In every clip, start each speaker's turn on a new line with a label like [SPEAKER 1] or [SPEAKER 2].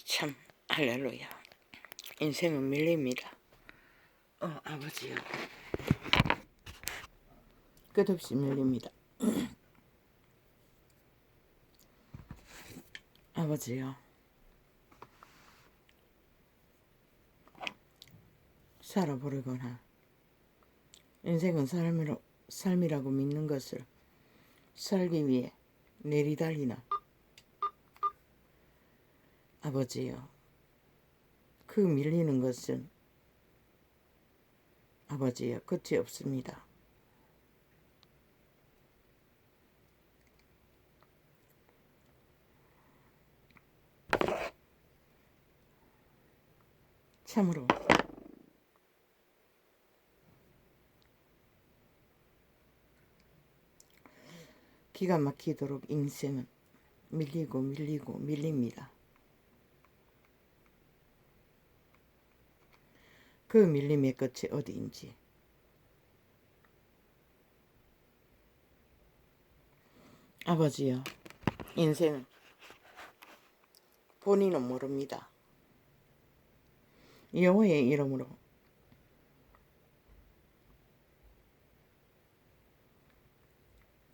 [SPEAKER 1] 참 할렐루야. 인생은 밀립니다. 아버지요. 끝없이 밀립니다. 아버지요. 살아보려거나 인생은 삶이라고 믿는 것을 살기 위해 내리달리나 아버지요. 그 밀리는 것은 아버지요. 끝이 없습니다. 참으로 기가 막히도록 인생은 밀리고 밀립니다. 그 밀림의 끝이 어디인지 아버지요. 인생은 본인은 모릅니다. 여호와의 이름으로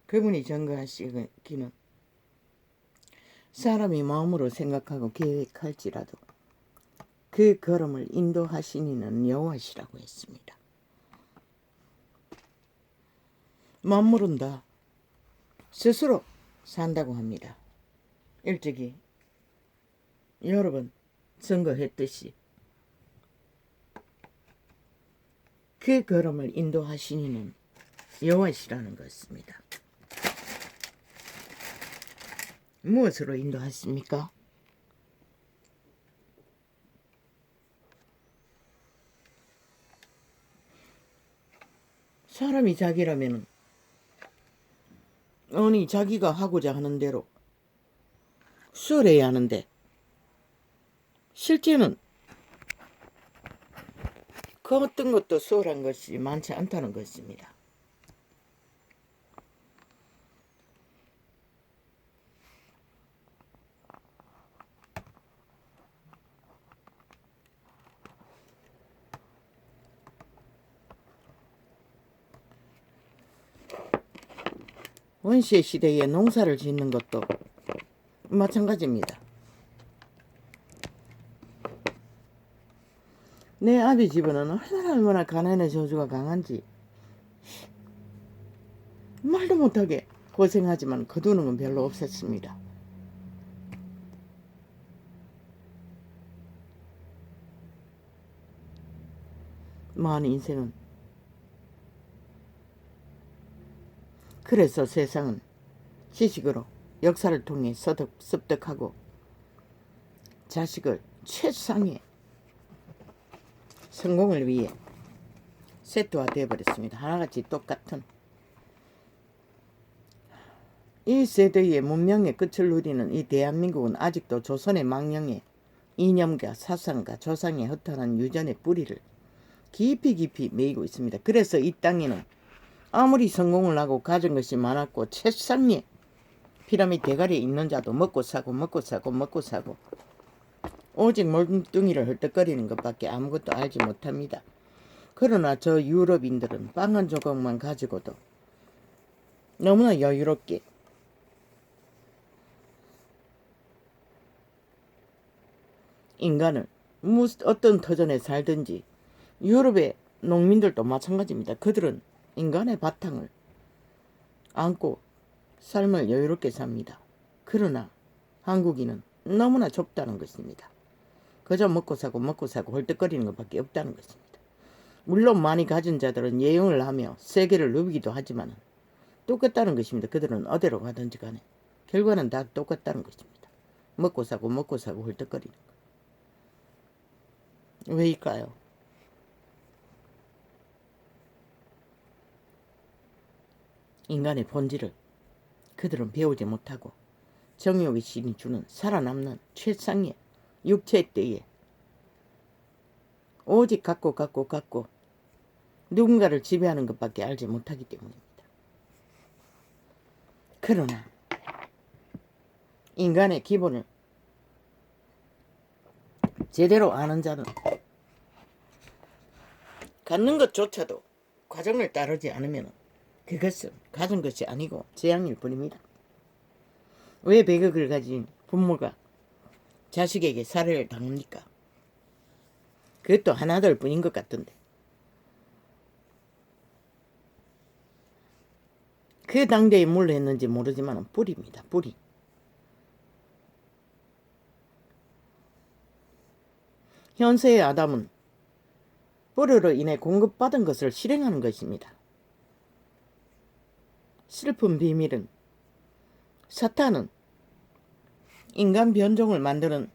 [SPEAKER 1] 그분이 전거하시기는 사람이 마음으로 생각하고 계획할지라도 그 걸음을 인도하시니는 여호와시라고 했습니다. 만물은 다 스스로 산다고 합니다. 일찍이 여러 번 증거했듯이 그 걸음을 인도하시니는 여호와시라는 것입니다. 무엇으로 인도하십니까? 사람이 자기라면 아니 자기가 하고자 하는 대로 수월해야 하는데 실제는 그 어떤 것도 수월한 것이 많지 않다는 것입니다. 원시의 시대에 농사를 짓는 것도 마찬가지입니다. 내 아비 집안은 얼마나 가난의 저주가 강한지 말도 못하게 고생하지만 거두는 건 별로 없었습니다. 많은 인생은 그래서 세상은 지식으로 역사를 통해 습득하고 자식을 최상의 성공을 위해 세트화되어 버렸습니다. 하나같이 똑같은 이 세대의 문명의 끝을 누리는 이 대한민국은 아직도 조선의 망령의 이념과 사상과 조상의 허탄한 유전의 뿌리를 깊이 메이고 있습니다. 그래서 이 땅에는 아무리 성공을 하고 가진 것이 많았고 최상의 피라미드 대가리에 있는 자도 먹고 사고 오직 몰뚱이를 헐떡거리는 것밖에 아무것도 알지 못합니다. 그러나 저 유럽인들은 빵 한 조각만 가지고도 너무나 여유롭게 인간을 어떤 터전에 살든지 유럽의 농민들도 마찬가지입니다. 그들은 인간의 바탕을 안고 삶을 여유롭게 삽니다. 그러나 한국인은 너무나 좁다는 것입니다. 그저 먹고 사고 헐떡거리는 것밖에 없다는 것입니다. 물론 많이 가진 자들은 예용을 하며 세계를 누비기도 하지만 똑같다는 것입니다. 그들은 어디로 가든지 간에 결과는 다 똑같다는 것입니다. 먹고 사고 헐떡거리는 것. 왜일까요? 인간의 본질을 그들은 배우지 못하고 정욕의 신이 주는 살아남는 최상의 육체의 때에 오직 갖고 누군가를 지배하는 것밖에 알지 못하기 때문입니다. 그러나 인간의 기본을 제대로 아는 자는 갖는 것조차도 과정을 따르지 않으면 그것은 가진 것이 아니고 재앙일 뿐입니다. 왜 백억을 가진 부모가 자식에게 살해를 당합니까? 그것도 하나둘 뿐인 것 같던데. 그 당대에 뭘 했는지 모르지만 뿌리입니다. 뿌리. 현세의 아담은 뿌리로 인해 공급받은 것을 실행하는 것입니다. 슬픈 비밀은 사탄은 인간 변종을 만드는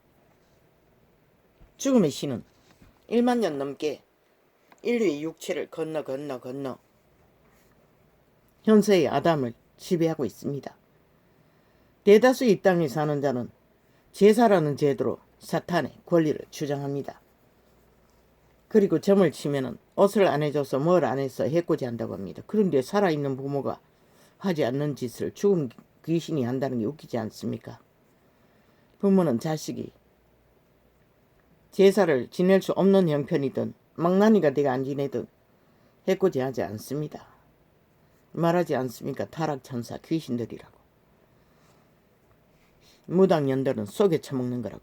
[SPEAKER 1] 죽음의 신은 1만 년 넘게 인류의 육체를 건너 현세의 아담을 지배하고 있습니다. 대다수 이 땅에 사는 자는 제사라는 제도로 사탄의 권리를 주장합니다. 그리고 점을 치면은 옷을 안 해줘서 뭘 안 해서 해코지한다고 합니다. 그런데 살아있는 부모가 하지 않는 짓을 죽은 귀신이 한다는 게 웃기지 않습니까? 부모는 자식이 제사를 지낼 수 없는 형편이든 망나니가 내가 안 지내든 해코지하지 않습니다. 말하지 않습니까? 타락천사 귀신들이라고. 무당년들은 속에 처먹는 거라고.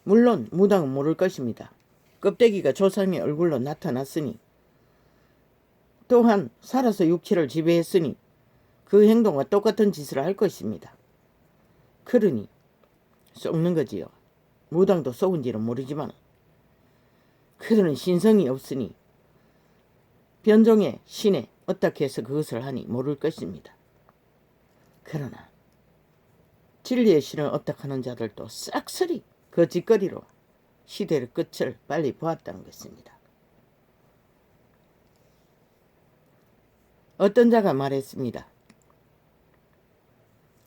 [SPEAKER 1] 물론 무당은 모를 것입니다. 껍데기가 조상의 얼굴로 나타났으니 또한 살아서 육체를 지배했으니 그 행동과 똑같은 짓을 할 것입니다. 그러니 썩는 거지요. 무당도 썩은지는 모르지만 그들은 신성이 없으니 변종의 신에 어떻게 해서 그것을 하니 모를 것입니다. 그러나 진리의 신을 어떻게 하는 자들도 싹쓸이 거짓거리로 시대의 끝을 빨리 보았다는 것입니다. 어떤 자가 말했습니다.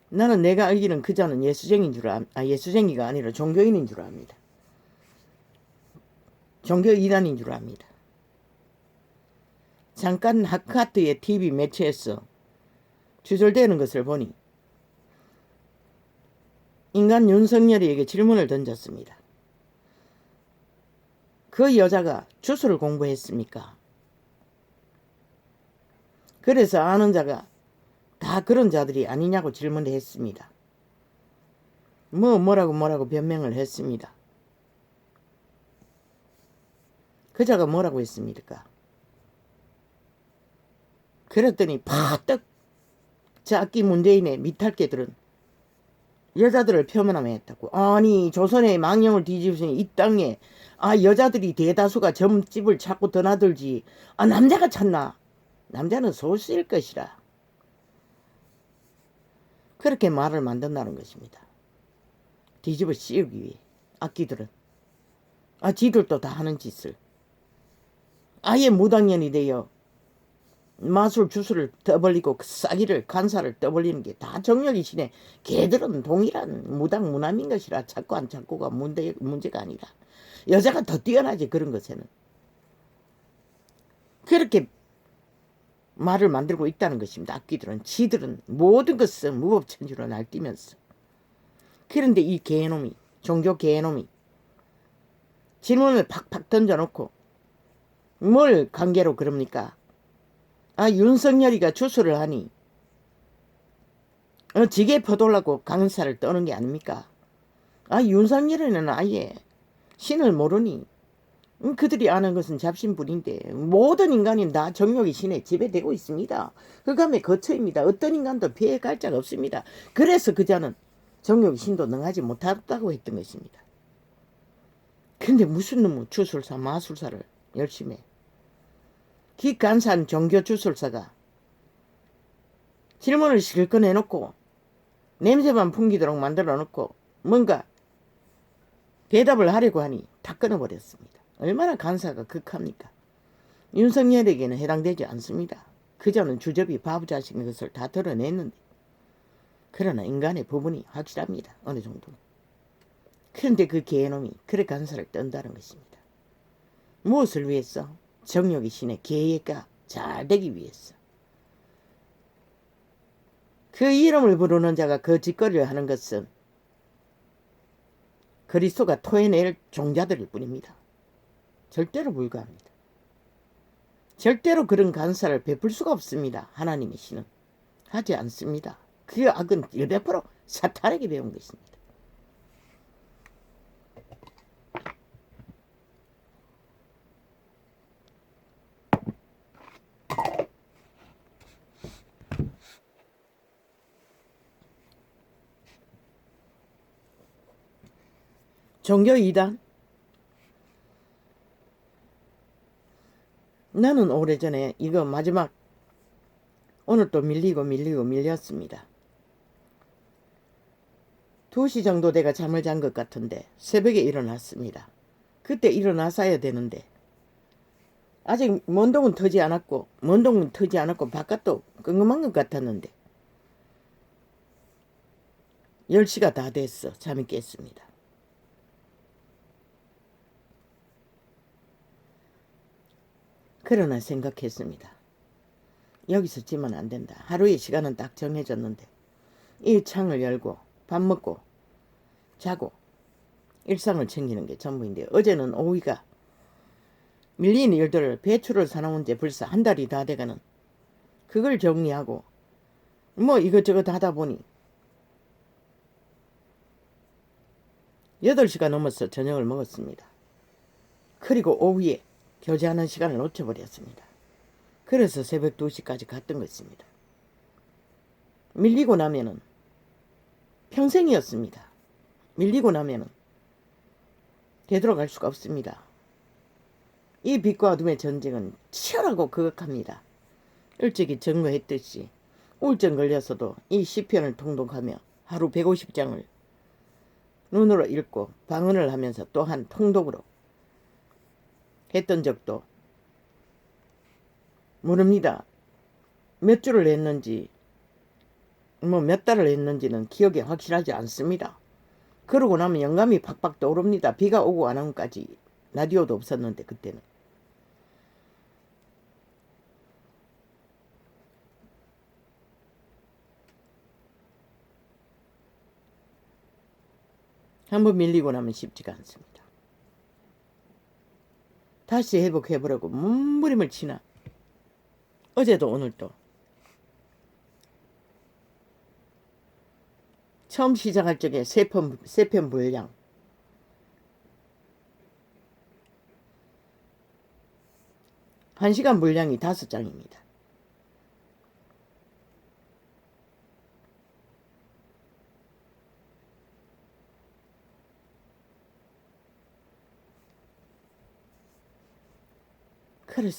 [SPEAKER 1] 나는 내가 알기는 그 자는 예수쟁이가 아니라 종교인인 줄 압니다. 종교 이단인 줄 압니다. 잠깐 하카트의 TV 매체에서 주절되는 것을 보니 인간 윤석열이에게 질문을 던졌습니다. 그 여자가 주술을 공부했습니까? 그래서 아는 자가 다 그런 자들이 아니냐고 질문을 했습니다. 뭐라고 변명을 했습니다. 그 자가 뭐라고 했습니까? 그랬더니 파떡 자기 문재인의 미탈개들은 여자들을 폄하했다고. 아니 조선의 망령을 뒤집으니 이 땅에 여자들이 대다수가 점집을 찾고 드나들지 남자가 찾나? 남자는 소수일 것이라. 그렇게 말을 만든다는 것입니다. 뒤집어 씌우기 위해 악기들은 지들도 다 하는 짓을 아예 무당년이 되어 마술 주술을 떠벌리고 싸기를 간사를 떠벌리는 게 다 정력이시네. 걔들은 동일한 무당 무남인 것이라 찾고 안 찾고가 문제가 아니라 여자가 더 뛰어나지. 그런 것에는 그렇게 말을 만들고 있다는 것입니다. 악기들은 지들은 모든 것을 무법천지로 날뛰면서. 그런데 이 개놈이 종교 개놈이 질문을 팍팍 던져놓고 뭘 관계로 그럽니까? 윤석열이가 주술을 하니 지게 퍼돌라고 강사를 떠는 게 아닙니까? 윤석열이는 아예 신을 모르니 그들이 아는 것은 잡신뿐인데 모든 인간이 다 정욕의 신에 지배되고 있습니다. 흑암의 거처입니다. 어떤 인간도 피해갈 자가 없습니다. 그래서 그자는 정욕의 신도 능하지 못하다고 했던 것입니다. 근데 무슨 놈의 주술사 마술사를 열심히 해. 기간산 종교 주술사가 질문을 실컷 해놓고 냄새만 풍기도록 만들어 놓고 뭔가 대답을 하려고 하니 다 끊어버렸습니다. 얼마나 간사가 극합니까? 윤석열에게는 해당되지 않습니다. 그저는 주접이 바보자식인 것을 다 드러냈는데 그러나 인간의 부분이 확실합니다. 어느 정도. 그런데 그 개놈이 그래 간사를 떤다는 것입니다. 무엇을 위해서? 정욕의 신의 계획가 잘 되기 위해서. 그 이름을 부르는 자가 그 짓거리를 하는 것은 그리스도가 토해낼 종자들일 뿐입니다. 절대로 불가합니다. 절대로 그런 간사를 베풀 수가 없습니다. 하나님의 신은 하지 않습니다. 그 악은 100% 사탄에게 배운 것입니다. 종교 이단? 나는 오래전에 이거 마지막 오늘 또 밀렸습니다. 2시 정도 내가 잠을 잔 것 같은데 새벽에 일어났습니다. 그때 일어났어야 되는데 아직 먼동은 터지 않았고 바깥도 끙금한 것 같았는데 10시가 다 됐어. 잠이 깼습니다. 그러나 생각했습니다. 여기서 지면 안 된다. 하루의 시간은 딱 정해졌는데 이 창을 열고 밥 먹고 자고 일상을 챙기는 게 전부인데 어제는 오이가 밀린 일들을 배추를 사놓은 지 벌써 한 달이 다 돼가는 그걸 정리하고 뭐 이것저것 하다 보니 8시가 넘어서 저녁을 먹었습니다. 그리고 오후에 교제하는 시간을 놓쳐버렸습니다. 그래서 새벽 2시까지 갔던 것입니다. 밀리고 나면은 평생이었습니다. 밀리고 나면은 되돌아갈 수가 없습니다. 이 빛과 어둠의 전쟁은 치열하고 극악합니다. 일찍이 증거했듯이 우울증 걸려서도 이 시편을 통독하며 하루 150장을 눈으로 읽고 방언을 하면서 또한 통독으로 했던 적도 모릅니다. 몇 주를 했는지 몇 달을 했는지는 기억이 확실하지 않습니다. 그러고 나면 영감이 팍팍 떠오릅니다. 비가 오고 안 오고까지 라디오도 없었는데 그때는. 한번 밀리고 나면 쉽지가 않습니다. 다시 회복해보려고 몸부림을 치나 어제도 오늘도 처음 시작할 적에 3편 분량 1시간 분량이 5장입니다.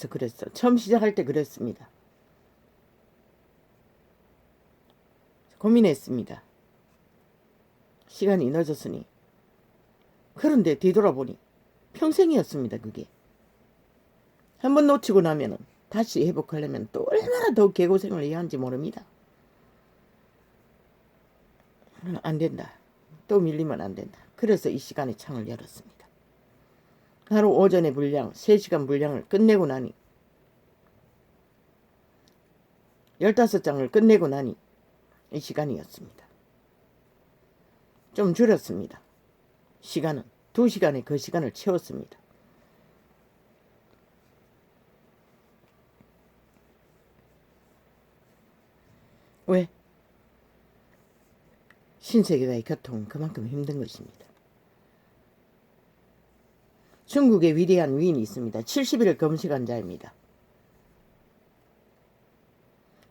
[SPEAKER 1] 그랬어. 처음 시작할 때 그랬습니다. 고민했습니다. 시간이 늦었으니. 그런데 뒤돌아보니 평생이었습니다. 그게. 한번 놓치고 나면은 다시 회복하려면 또 얼마나 더 개고생을 해야 하는지 모릅니다. 안 된다. 또 밀리면 안 된다. 그래서 이 시간에 창을 열었습니다. 하루 오전에 분량 3시간 분량을 끝내고 나니 15장을 끝내고 나니 이 시간이었습니다. 좀 줄였습니다. 시간은 2시간에 그 시간을 채웠습니다. 왜? 신세계와의 교통은 그만큼 힘든 것입니다. 중국의 위대한 위인이 있습니다. 70일 금식한 자입니다.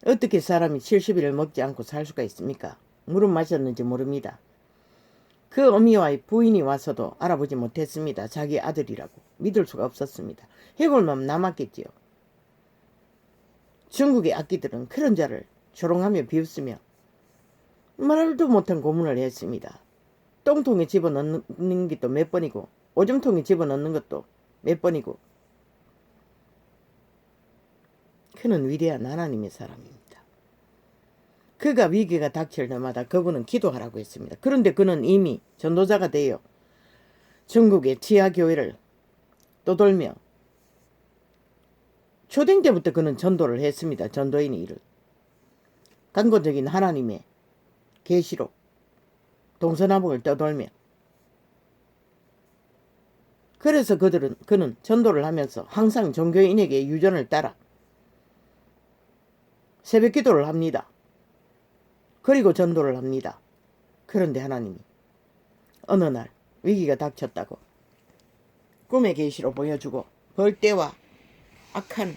[SPEAKER 1] 어떻게 사람이 70일을 먹지 않고 살 수가 있습니까? 물은 마셨는지 모릅니다. 그 어미와의 부인이 와서도 알아보지 못했습니다. 자기 아들이라고. 믿을 수가 없었습니다. 해볼 맘 남았겠지요. 중국의 악기들은 그런 자를 조롱하며 비웃으며 말도 못한 고문을 했습니다. 똥통에 집어넣는 것도 몇 번이고 오줌통에 집어넣는 것도 몇 번이고 그는 위대한 하나님의 사람입니다. 그가 위기가 닥칠 때마다 그분은 기도하라고 했습니다. 그런데 그는 이미 전도자가 되어 중국의 지하교회를 떠돌며 초딩 때부터 그는 전도를 했습니다. 전도인의 일을. 강고적인 하나님의 계시로 동서남북을 떠돌며 그래서 그는 전도를 하면서 항상 종교인에게 유전을 따라 새벽 기도를 합니다. 그리고 전도를 합니다. 그런데 하나님이 어느 날 위기가 닥쳤다고 꿈의 계시로 보여주고 벌떼와 악한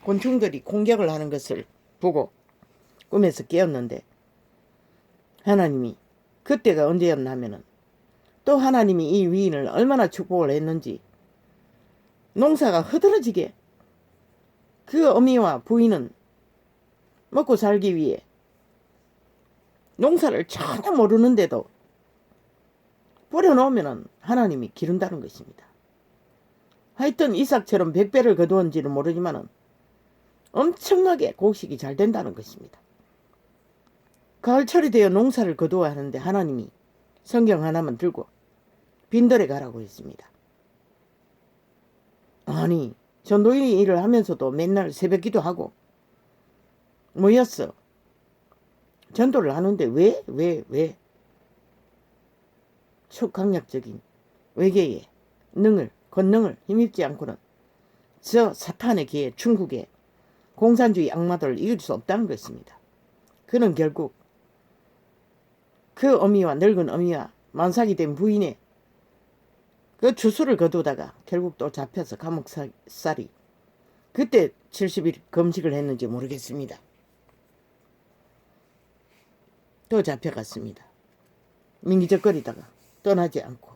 [SPEAKER 1] 곤충들이 공격을 하는 것을 보고 꿈에서 깨었는데, 하나님이 그때가 언제였나 하면은 또 하나님이 이 위인을 얼마나 축복을 했는지, 농사가 흐드러지게 그 어미와 부인은 먹고 살기 위해 농사를 전혀 모르는데도 뿌려놓으면 하나님이 기른다는 것입니다. 하여튼 이삭처럼 100배를 거두었는지는 모르지만 엄청나게 곡식이 잘 된다는 것입니다. 가을철이 되어 농사를 거두어야 하는데 하나님이 성경 하나만 들고 빈들에 가라고 했습니다. 아니, 전도인 일을 하면서도 맨날 새벽 기도하고 모였어. 전도를 하는데 왜 초강력적인 외계의 권능을 힘입지 않고는 저 사탄의 기에 중국의 공산주의 악마들을 이길 수 없다는 것입니다. 그는 결국 그 어미와 늙은 어미와 만삭이 된 부인의 그 주술을 거두다가 결국 또 잡혀서 감옥살이, 그때 70일 금식을 했는지 모르겠습니다. 또 잡혀갔습니다. 민기적거리다가 떠나지 않고.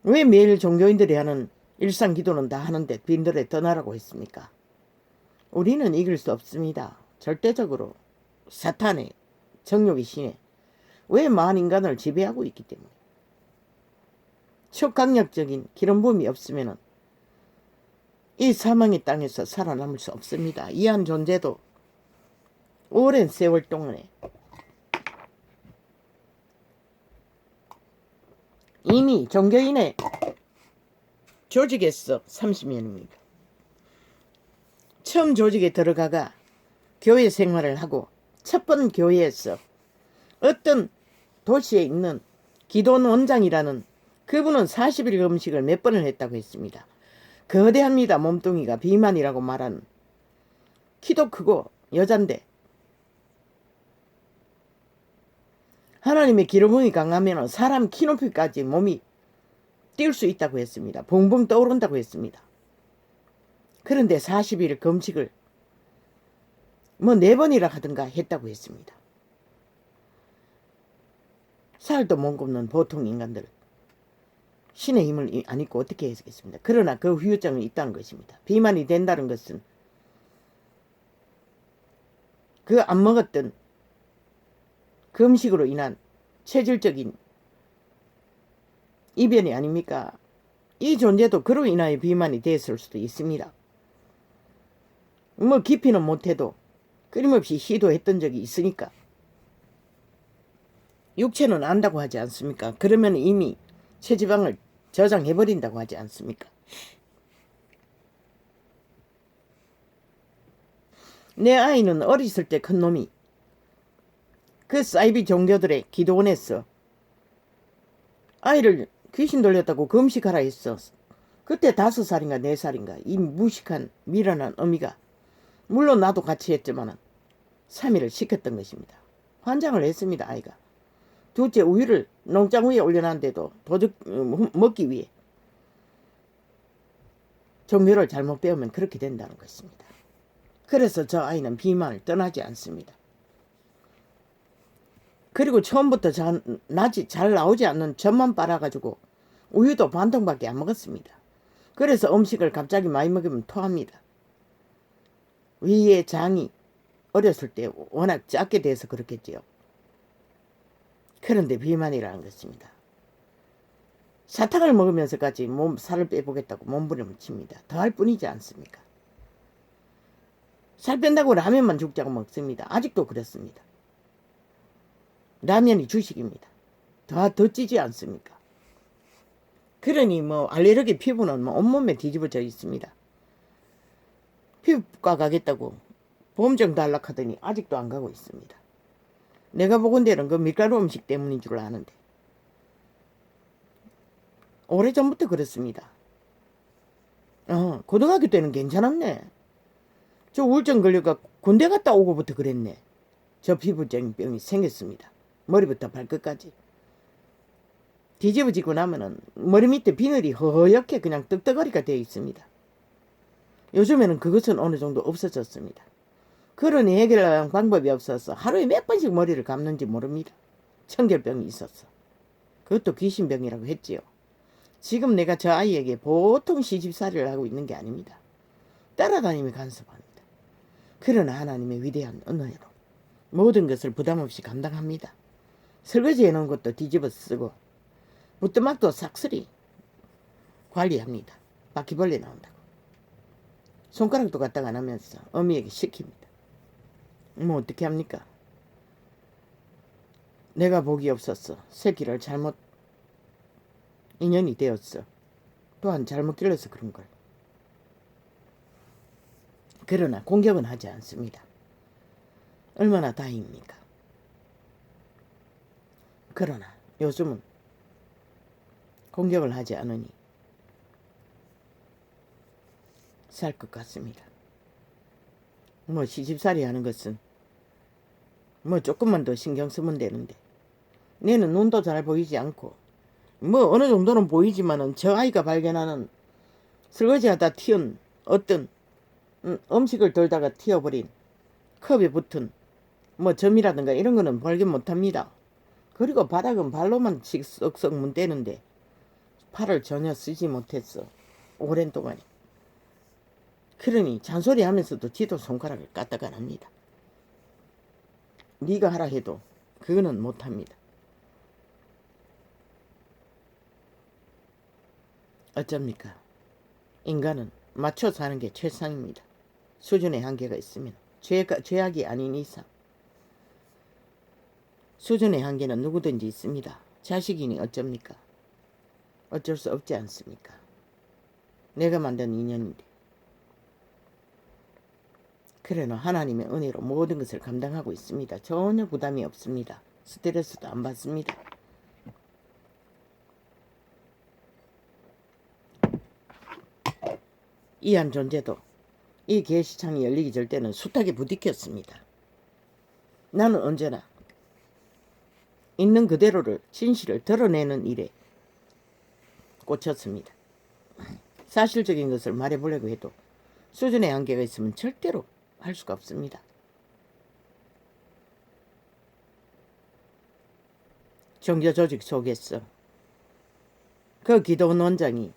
[SPEAKER 1] 왜 매일 종교인들이 하는 일상 기도는 다 하는데 빈들에 떠나라고 했습니까? 우리는 이길 수 없습니다. 절대적으로 사탄의 정욕의 신에 왜 마한 인간을 지배하고 있기 때문에. 초강력적인 기름 부음이 없으면 이 사망의 땅에서 살아남을 수 없습니다. 이 한 존재도 오랜 세월 동안에 이미 종교인의 조직에서 30년입니다. 처음 조직에 들어가가 교회 생활을 하고 첫 번 교회에서 어떤 도시에 있는 기돈 원장이라는 그분은 40일 금식을 몇 번을 했다고 했습니다. 거대합니다. 몸뚱이가 비만이라고 말하는, 키도 크고 여잔데 하나님의 기름이 강하면 사람 키 높이까지 몸이 뛸 수 있다고 했습니다. 붕붕 떠오른다고 했습니다. 그런데 40일 금식을 뭐 4번이라 하든가 했다고 했습니다. 살도 못 굽는 보통 인간들, 신의 힘을 안 입고 어떻게 했겠습니까? 그러나 그 후유증이 있다는 것입니다. 비만이 된다는 것은 그 안 먹었던 금식으로 인한 체질적인 이변이 아닙니까? 이 존재도 그로 인하여 비만이 됐을 수도 있습니다. 뭐 깊이는 못해도 끊임없이 시도했던 적이 있으니까. 육체는 안다고 하지 않습니까? 그러면 이미 체지방을 저장해버린다고 하지 않습니까? 내 아이는 어렸을 때 큰 놈이 그 사이비 종교들의 기도원에서 아이를 귀신 돌렸다고 금식하라 했어. 그때 5살인가 4살인가 이 무식한 미련한 어미가, 물론 나도 같이 했지만 3일을 시켰던 것입니다. 환장을 했습니다. 아이가. 둘째, 우유를 농장 위에 올려놨는데도 도둑 먹기 위해. 종교를 잘못 배우면 그렇게 된다는 것입니다. 그래서 저 아이는 비만을 떠나지 않습니다. 그리고 처음부터 낮이 잘 나오지 않는 젖만 빨아가지고 우유도 반통밖에 안 먹었습니다. 그래서 음식을 갑자기 많이 먹으면 토합니다. 위의 장이 어렸을 때 워낙 작게 돼서 그렇겠지요. 그런데 비만이라는 것입니다. 사탕을 먹으면서까지 살을 빼보겠다고 몸부림칩니다. 더할 뿐이지 않습니까? 살 뺀다고 라면만 죽자고 먹습니다. 아직도 그렇습니다. 라면이 주식입니다. 더 찌지 않습니까? 그러니 알레르기 피부는 온몸에 뒤집어져 있습니다. 피부과 가겠다고 보험증 달라고 하더니 아직도 안 가고 있습니다. 내가 보건대는 그 밀가루 음식 때문인 줄 아는데. 오래전부터 그렇습니다. 고등학교 때는 괜찮았네. 저 우울증 걸려가 군대 갔다 오고부터 그랬네. 저 피부병이 생겼습니다. 머리부터 발끝까지. 뒤집어지고 나면은 머리 밑에 비늘이 허옇게 그냥 떡떡거리가 되어 있습니다. 요즘에는 그것은 어느 정도 없어졌습니다. 그러니 해결할 방법이 없어서 하루에 몇 번씩 머리를 감는지 모릅니다. 청결병이 있었어. 그것도 귀신병이라고 했지요. 지금 내가 저 아이에게 보통 시집살이를 하고 있는 게 아닙니다. 따라다니며 간섭합니다. 그러나 하나님의 위대한 은혜로 모든 것을 부담없이 감당합니다. 설거지 해놓은 것도 뒤집어 쓰고 부뚜막도 싹쓸이 관리합니다. 바퀴벌레 나온다고. 손가락도 갖다가 안 하면서 어미에게 시킵니다. 뭐 어떻게 합니까? 내가 복이 없었어. 새끼를 잘못 인연이 되었어. 또한 잘못 길러서 그런걸. 그러나 공격은 하지 않습니다. 얼마나 다행입니까? 그러나 요즘은 공격을 하지 않으니 살 것 같습니다. 뭐 시집살이 하는 것은 뭐 조금만 더 신경 쓰면 되는데 내는 눈도 잘 보이지 않고 뭐 어느 정도는 보이지만은 저 아이가 발견하는 설거지하다 튀은 어떤 음식을 돌다가 튀어버린 컵에 붙은 뭐 점이라든가 이런 거는 발견 못합니다. 그리고 바닥은 발로만 쓱쓱 문대는데 팔을 전혀 쓰지 못했어. 오랜 동안에. 그러니 잔소리 하면서도 지도 손가락을 까딱 안 합니다. 네가 하라 해도 그거는 못합니다. 어쩝니까? 인간은 맞춰 사는 게 최상입니다. 수준의 한계가 있으면 죄악이 아닌 이상 수준의 한계는 누구든지 있습니다. 자식이니 어쩝니까? 어쩔 수 없지 않습니까? 내가 만든 인연인데. 그러나 하나님의 은혜로 모든 것을 감당하고 있습니다. 전혀 부담이 없습니다. 스트레스도 안 받습니다. 이 한 존재도 이 계시창이 열리기 전때는 숱하게 부딪혔습니다. 나는 언제나 있는 그대로를 진실을 드러내는 일에 꽂혔습니다. 사실적인 것을 말해보려고 해도 수준의 한계가 있으면 절대로 할 수가 없습니다. 종교 조직 속에서 그 기도원 원장이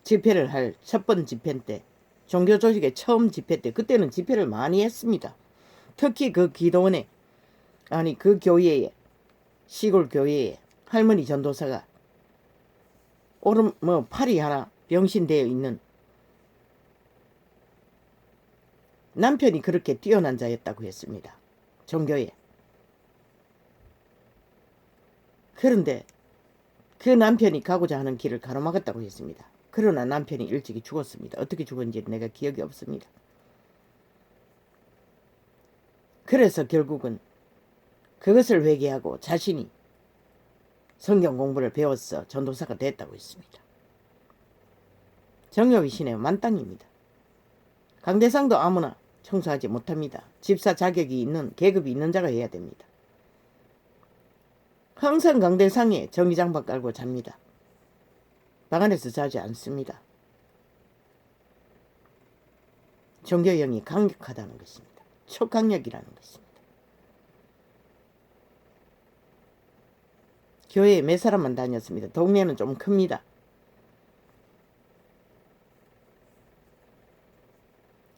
[SPEAKER 1] 집회를 할 첫 번 집회 때 종교 조직의 처음 집회 때 그때는 집회를 많이 했습니다. 특히 그 기도원에 그 교회에 시골 교회에 할머니 전도사가 팔이 하나 병신되어 있는 남편이 그렇게 뛰어난 자였다고 했습니다. 종교에. 그런데 그 남편이 가고자 하는 길을 가로막았다고 했습니다. 그러나 남편이 일찍이 죽었습니다. 어떻게 죽었는지 내가 기억이 없습니다. 그래서 결국은 그것을 회개하고 자신이 성경 공부를 배워서 전도사가 됐다고 했습니다. 정욕이 신의 만땅입니다. 강대상도 아무나 청소하지 못합니다. 집사 자격이 있는 계급이 있는 자가 해야 됩니다. 항상 강대상에 전기장판 깔고 잡니다. 방 안에서 자지 않습니다. 종교형이 강력하다는 것입니다. 초강력이라는 것입니다. 교회에 몇 사람만 다녔습니다. 동네는 좀 큽니다.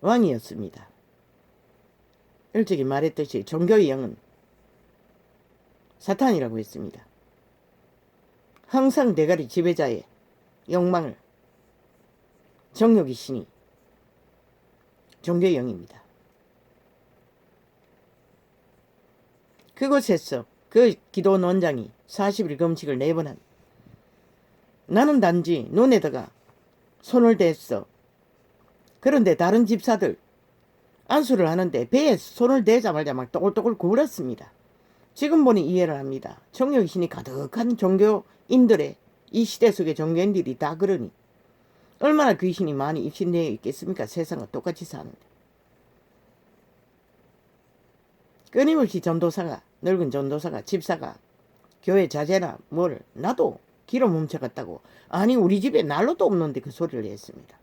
[SPEAKER 1] 왕이었습니다. 일찍이 말했듯이 종교의 영은 사탄이라고 했습니다. 항상 대가리 지배자의 욕망을 정욕의 신이 종교의 영입니다. 그곳에서 그 기도원 원장이 40일 금식을 4번 한 나는 단지 눈에다가 손을 댔어. 그런데 다른 집사들 안수를 하는데 배에 손을 대자마자 막 또글또글 구부렸습니다. 지금 보니 이해를 합니다. 정욕의 신이 가득한 종교인들의 이 시대 속의 종교인들이 다 그러니 얼마나 귀신이 많이 입신되어 있겠습니까? 세상과 똑같이 사는데. 끊임없이 전도사가, 늙은 전도사가, 집사가 교회 자제나 뭘 나도 기로 멈춰갔다고. 아니 우리 집에 난로도 없는데 그 소리를 했습니다.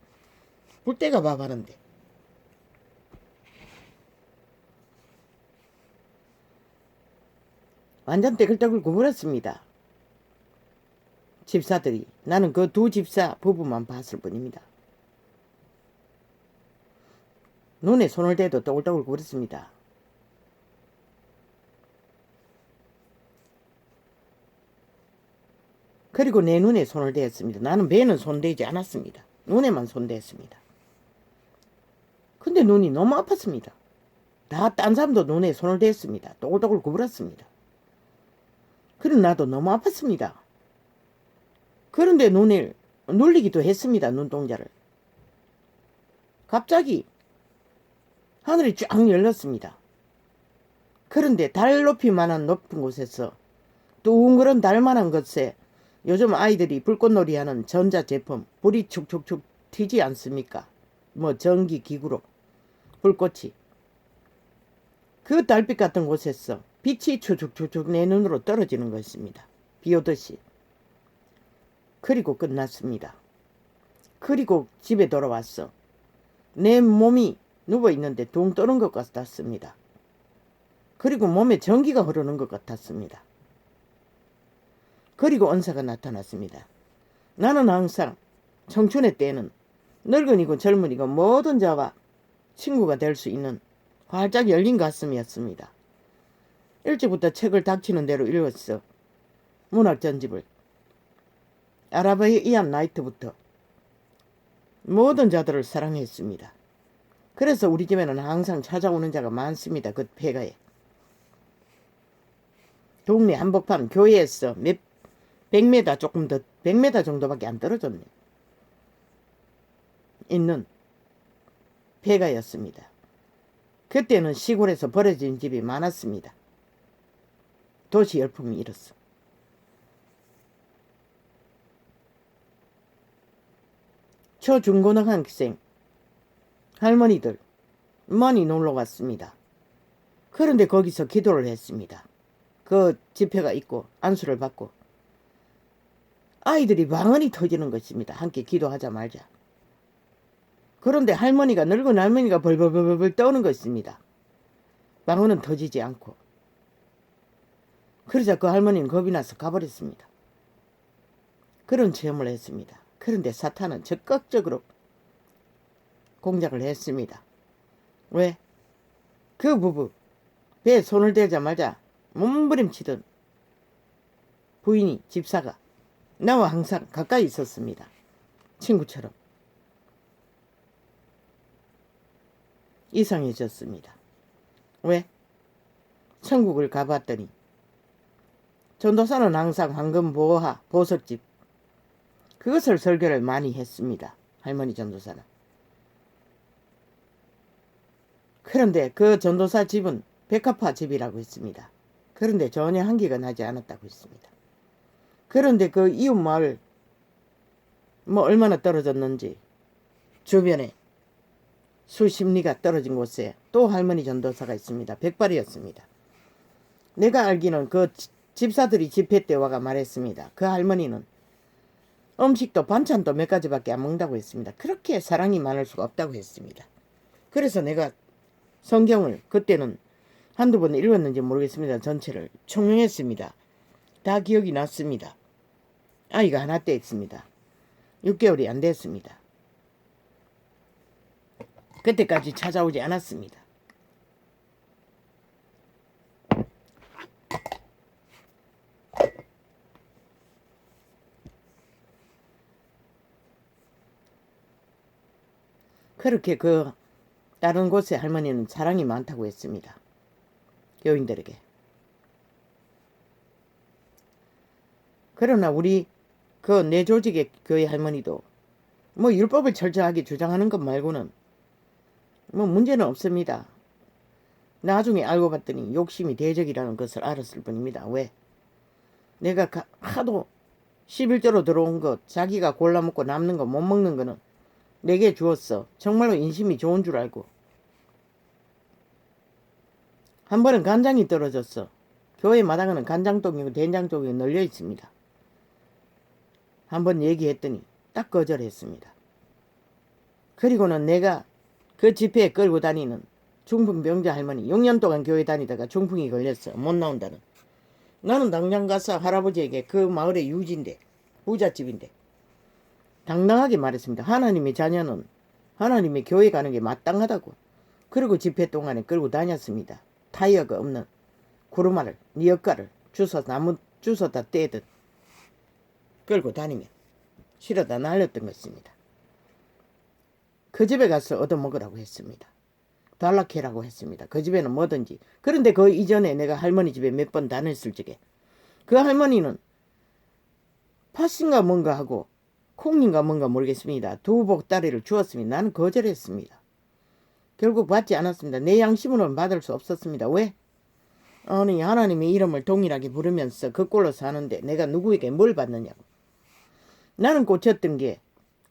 [SPEAKER 1] 불때가 밥하는데. 완전 떼글떼글 구부렸습니다. 집사들이. 나는 그 두 집사 부부만 봤을 뿐입니다. 눈에 손을 대도 떠글떠글 구부렸습니다. 그리고 내 눈에 손을 대었습니다. 나는 배는 손대지 않았습니다. 눈에만 손댔습니다. 근데 눈이 너무 아팠습니다. 다 딴 사람도 눈에 손을 댔습니다. 또글또글 구부렸습니다. 그럼 나도 너무 아팠습니다. 그런데 눈을 눌리기도 했습니다. 눈동자를. 갑자기 하늘이 쫙 열렸습니다. 그런데 달 높이만한 높은 곳에서 둥그런 달만한 것에 요즘 아이들이 불꽃놀이 하는 전자제품 불이 축축축 튀지 않습니까? 뭐 전기기구로 불꽃이. 그 달빛 같은 곳에서 빛이 추죽추죽 내 눈으로 떨어지는 것입니다. 비 오듯이. 그리고 끝났습니다. 그리고 집에 돌아왔어. 내 몸이 누워있는데 둥 떠는 것 같았습니다. 그리고 몸에 전기가 흐르는 것 같았습니다. 그리고 은사가 나타났습니다. 나는 항상 청춘의 때는 늙은이고 젊은이고 모든 자와 친구가 될 수 있는 활짝 열린 가슴이었습니다. 일찍부터 책을 닥치는 대로 읽었어. 문학 전집을. 아라바의 이안 나이트부터 모든 자들을 사랑했습니다. 그래서 우리 집에는 항상 찾아오는 자가 많습니다. 그 폐가에. 동네 한복판 교회에서 몇 100m 조금 더 100m 정도밖에 안 떨어졌네. 있는 폐가였습니다. 그때는 시골에서 버려진 집이 많았습니다. 도시 열풍이 일었어. 초중고등학생 할머니들 많이 놀러 갔습니다. 그런데 거기서 기도를 했습니다. 그 집회가 있고 안수를 받고 아이들이 방언이 터지는 것입니다. 함께 기도하자 말자. 그런데 늙은 할머니가 벌벌벌벌 떠는 것입니다. 방언은 터지지 않고. 그러자 그 할머니는 겁이 나서 가버렸습니다. 그런 체험을 했습니다. 그런데 사탄은 적극적으로 공작을 했습니다. 왜? 그 부부 배에 손을 대자마자 몸부림치던 부인이 집사가 나와 항상 가까이 있었습니다. 친구처럼. 이상해졌습니다. 왜? 천국을 가봤더니 전도사는 항상 황금 보화 보석집 그것을 설교를 많이 했습니다. 할머니 전도사는. 그런데 그 전도사 집은 백합화 집이라고 했습니다. 그런데 전혀 한기가 나지 않았다고 했습니다. 그런데 그 이웃 마을 뭐 얼마나 떨어졌는지 주변에 수십 리가 떨어진 곳에 또 할머니 전도사가 있습니다. 백발이었습니다. 내가 알기는 그 집사들이 집회 때 와가 말했습니다. 그 할머니는 음식도 반찬도 몇 가지밖에 안 먹는다고 했습니다. 그렇게 사랑이 많을 수가 없다고 했습니다. 그래서 내가 성경을 그때는 한두 번 읽었는지 모르겠습니다. 전체를 총명했습니다. 다 기억이 났습니다. 아이가 하나 때 있습니다. 6개월이 안 됐습니다. 그때까지 찾아오지 않았습니다. 그렇게 그 다른 곳의 할머니는 사랑이 많다고 했습니다. 교인들에게. 그러나 우리 그 내 조직의 교회 할머니도 뭐 율법을 철저하게 주장하는 것 말고는 뭐 문제는 없습니다. 나중에 알고 봤더니 욕심이 대적이라는 것을 알았을 뿐입니다. 왜? 내가 하도 11조로 들어온 것, 자기가 골라 먹고 남는 거 못 먹는 거는 내게 주었어. 정말로 인심이 좋은 줄 알고. 한 번은 간장이 떨어졌어. 교회 마당에는 간장독이고 된장독이 널려 있습니다. 한번 얘기했더니 딱 거절했습니다. 그리고는 내가 그 집회에 끌고 다니는 중풍병자 할머니 6년 동안 교회 다니다가 중풍이 걸렸어. 못 나온다는. 나는 당장 가서 할아버지에게 그 마을의 유지인데 부잣집인데 당당하게 말했습니다. 하나님의 자녀는 하나님의 교회 가는 게 마땅하다고. 그리고 집회 동안에 끌고 다녔습니다. 타이어가 없는 구루마를 네 역할을 나무 주워다 떼듯 끌고 다니며 실어다 날렸던 것입니다. 그 집에 가서 얻어먹으라고 했습니다. 달라케라고 했습니다. 그 집에는 뭐든지. 그런데 그 이전에 내가 할머니 집에 몇 번 다녔을 적에 그 할머니는 팥인가 뭔가 하고 콩인가 뭔가 모르겠습니다. 두 복다리를 주었으니 나는 거절했습니다. 결국 받지 않았습니다. 내 양심으로는 받을 수 없었습니다. 왜? 아니 하나님의 이름을 동일하게 부르면서 그 꼴로 사는데 내가 누구에게 뭘 받느냐고. 나는 꽂혔던 게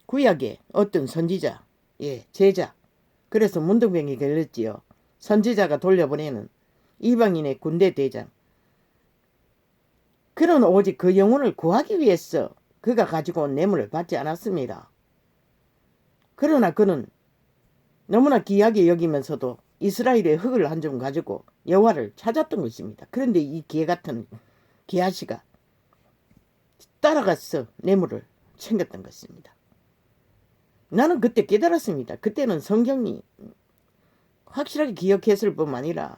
[SPEAKER 1] 구약의 어떤 선지자, 제자. 그래서 문둥병이 걸렸지요. 선지자가 돌려보내는 이방인의 군대 대장. 그는 오직 그 영혼을 구하기 위해서 그가 가지고 온 뇌물을 받지 않았습니다. 그러나 그는 너무나 귀하게 여기면서도 이스라엘의 흙을 한 점 가지고 여호와를 찾았던 것입니다. 그런데 이 개같은 개아씨가 따라가서 뇌물을 챙겼던 것입니다. 나는 그때 깨달았습니다. 그때는 성경이 확실하게 기억했을 뿐만 아니라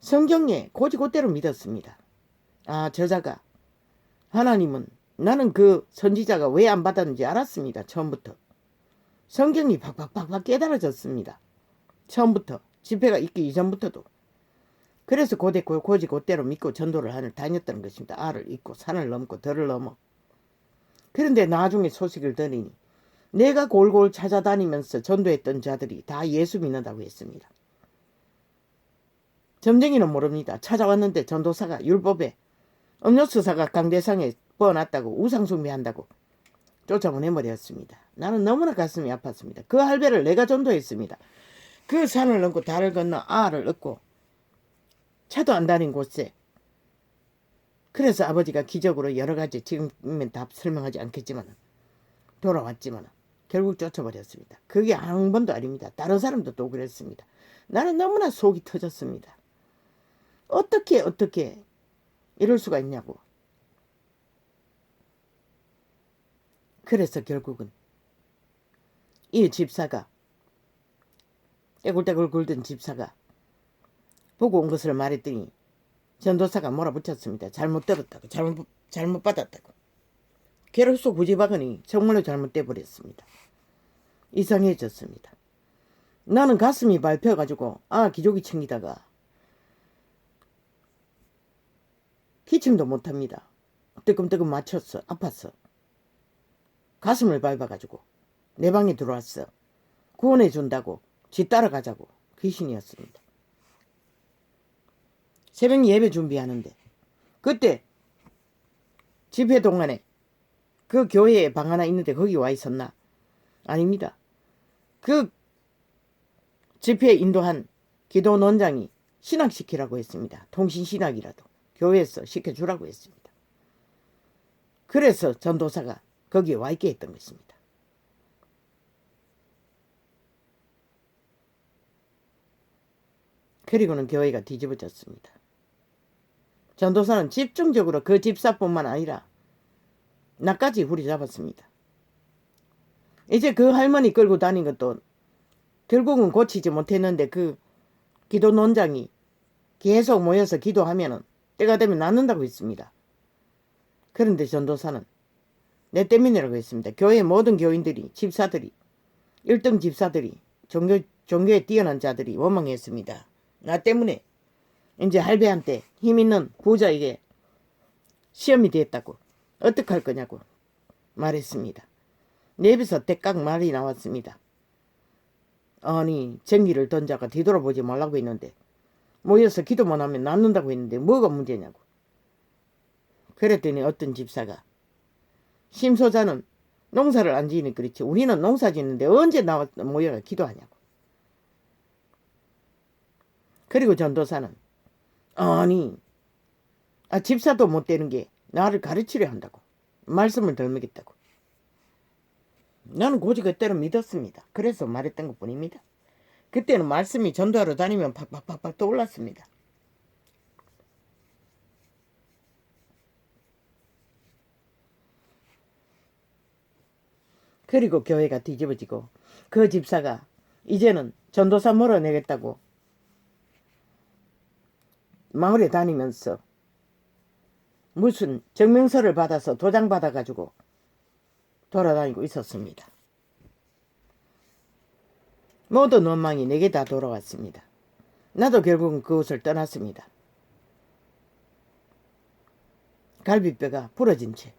[SPEAKER 1] 성경에 고지고대로 믿었습니다. 저자가 하나님은 나는 그 선지자가 왜 안 받았는지 알았습니다. 처음부터. 성경이 박박박박 깨달아졌습니다. 처음부터. 집회가 있기 이전부터도. 그래서 고지고대로 믿고 전도를 다녔다는 것입니다. 알을 잇고 산을 넘고 들을 넘어. 그런데 나중에 소식을 들으니 내가 골골 찾아다니면서 전도했던 자들이 다 예수 믿는다고 했습니다. 점쟁이는 모릅니다. 찾아왔는데 전도사가 율법에 음료수사가 강대상에 뻗어놨다고 우상숭배한다고 쫓아보내버렸습니다. 나는 너무나 가슴이 아팠습니다. 그 할배를 내가 전도했습니다. 그 산을 넘고 달을 건너 알을 얻고 차도 안 다닌 곳에. 그래서 아버지가 기적으로 여러 가지 지금은 다 설명하지 않겠지만 돌아왔지만 결국 쫓아버렸습니다. 그게 한 번도 아닙니다. 다른 사람도 또 그랬습니다. 나는 너무나 속이 터졌습니다. 어떻게 이럴 수가 있냐고. 그래서 결국은 이 집사가 떼굴떼굴 굴던 집사가 보고 온 것을 말했더니 전도사가 몰아붙였습니다. 잘못 들었다고. 잘못 받았다고. 괴로소 구지박으니 정말로 잘못돼 버렸습니다. 이상해졌습니다. 나는 가슴이 밟혀가지고 기저귀 챙기다가 기침도 못합니다. 뜨끔뜨끔 맞췄어. 아팠어. 가슴을 밟아가지고 내 방에 들어왔어. 구원해준다고 지 따라가자고 귀신이었습니다. 새벽 예배 준비하는데 그때 집회 동안에 그 교회에 방 하나 있는데 거기 와 있었나? 아닙니다. 그 집회에 인도한 기도원장이 신학시키라고 했습니다. 통신신학이라도 교회에서 시켜주라고 했습니다. 그래서 전도사가 거기에 와 있게 했던 것입니다. 그리고는 교회가 뒤집어졌습니다. 전도사는 집중적으로 그 집사뿐만 아니라 나까지 후리잡았습니다. 이제 그 할머니 끌고 다닌 것도 결국은 고치지 못했는데 그 기도원장이 계속 모여서 기도하면은 때가 되면 낫는다고 했습니다. 그런데 전도사는 내 때문이라고 했습니다. 교회 모든 교인들이 집사들이 1등 집사들이 종교에 뛰어난 자들이 원망했습니다. 나 때문에 이제 할배한테 힘있는 부자에게 시험이 됐다고 어떡할 거냐고 말했습니다. 내 입에서 대깍 말이 나왔습니다. 아니 전기를 던자가 뒤돌아보지 말라고 했는데 모여서 기도만 하면 낫는다고 했는데 뭐가 문제냐고. 그랬더니 어떤 집사가 심소자는 농사를 안 지으니 그렇지. 우리는 농사 짓는데 언제 나와 모여가 기도하냐고. 그리고 전도사는 아니 집사도 못 되는 게 나를 가르치려 한다고. 말씀을 덜 먹였다고. 나는 고지 그때는 믿었습니다. 그래서 말했던 것뿐입니다. 그때는 말씀이 전도하러 다니면 팍팍팍팍 떠올랐습니다. 그리고 교회가 뒤집어지고 그 집사가 이제는 전도사 몰아내겠다고 마을에 다니면서 무슨 증명서를 받아서 도장 받아가지고 돌아다니고 있었습니다. 모든 원망이 내게 다 돌아왔습니다. 나도 결국은 그곳을 떠났습니다. 갈비뼈가 부러진 채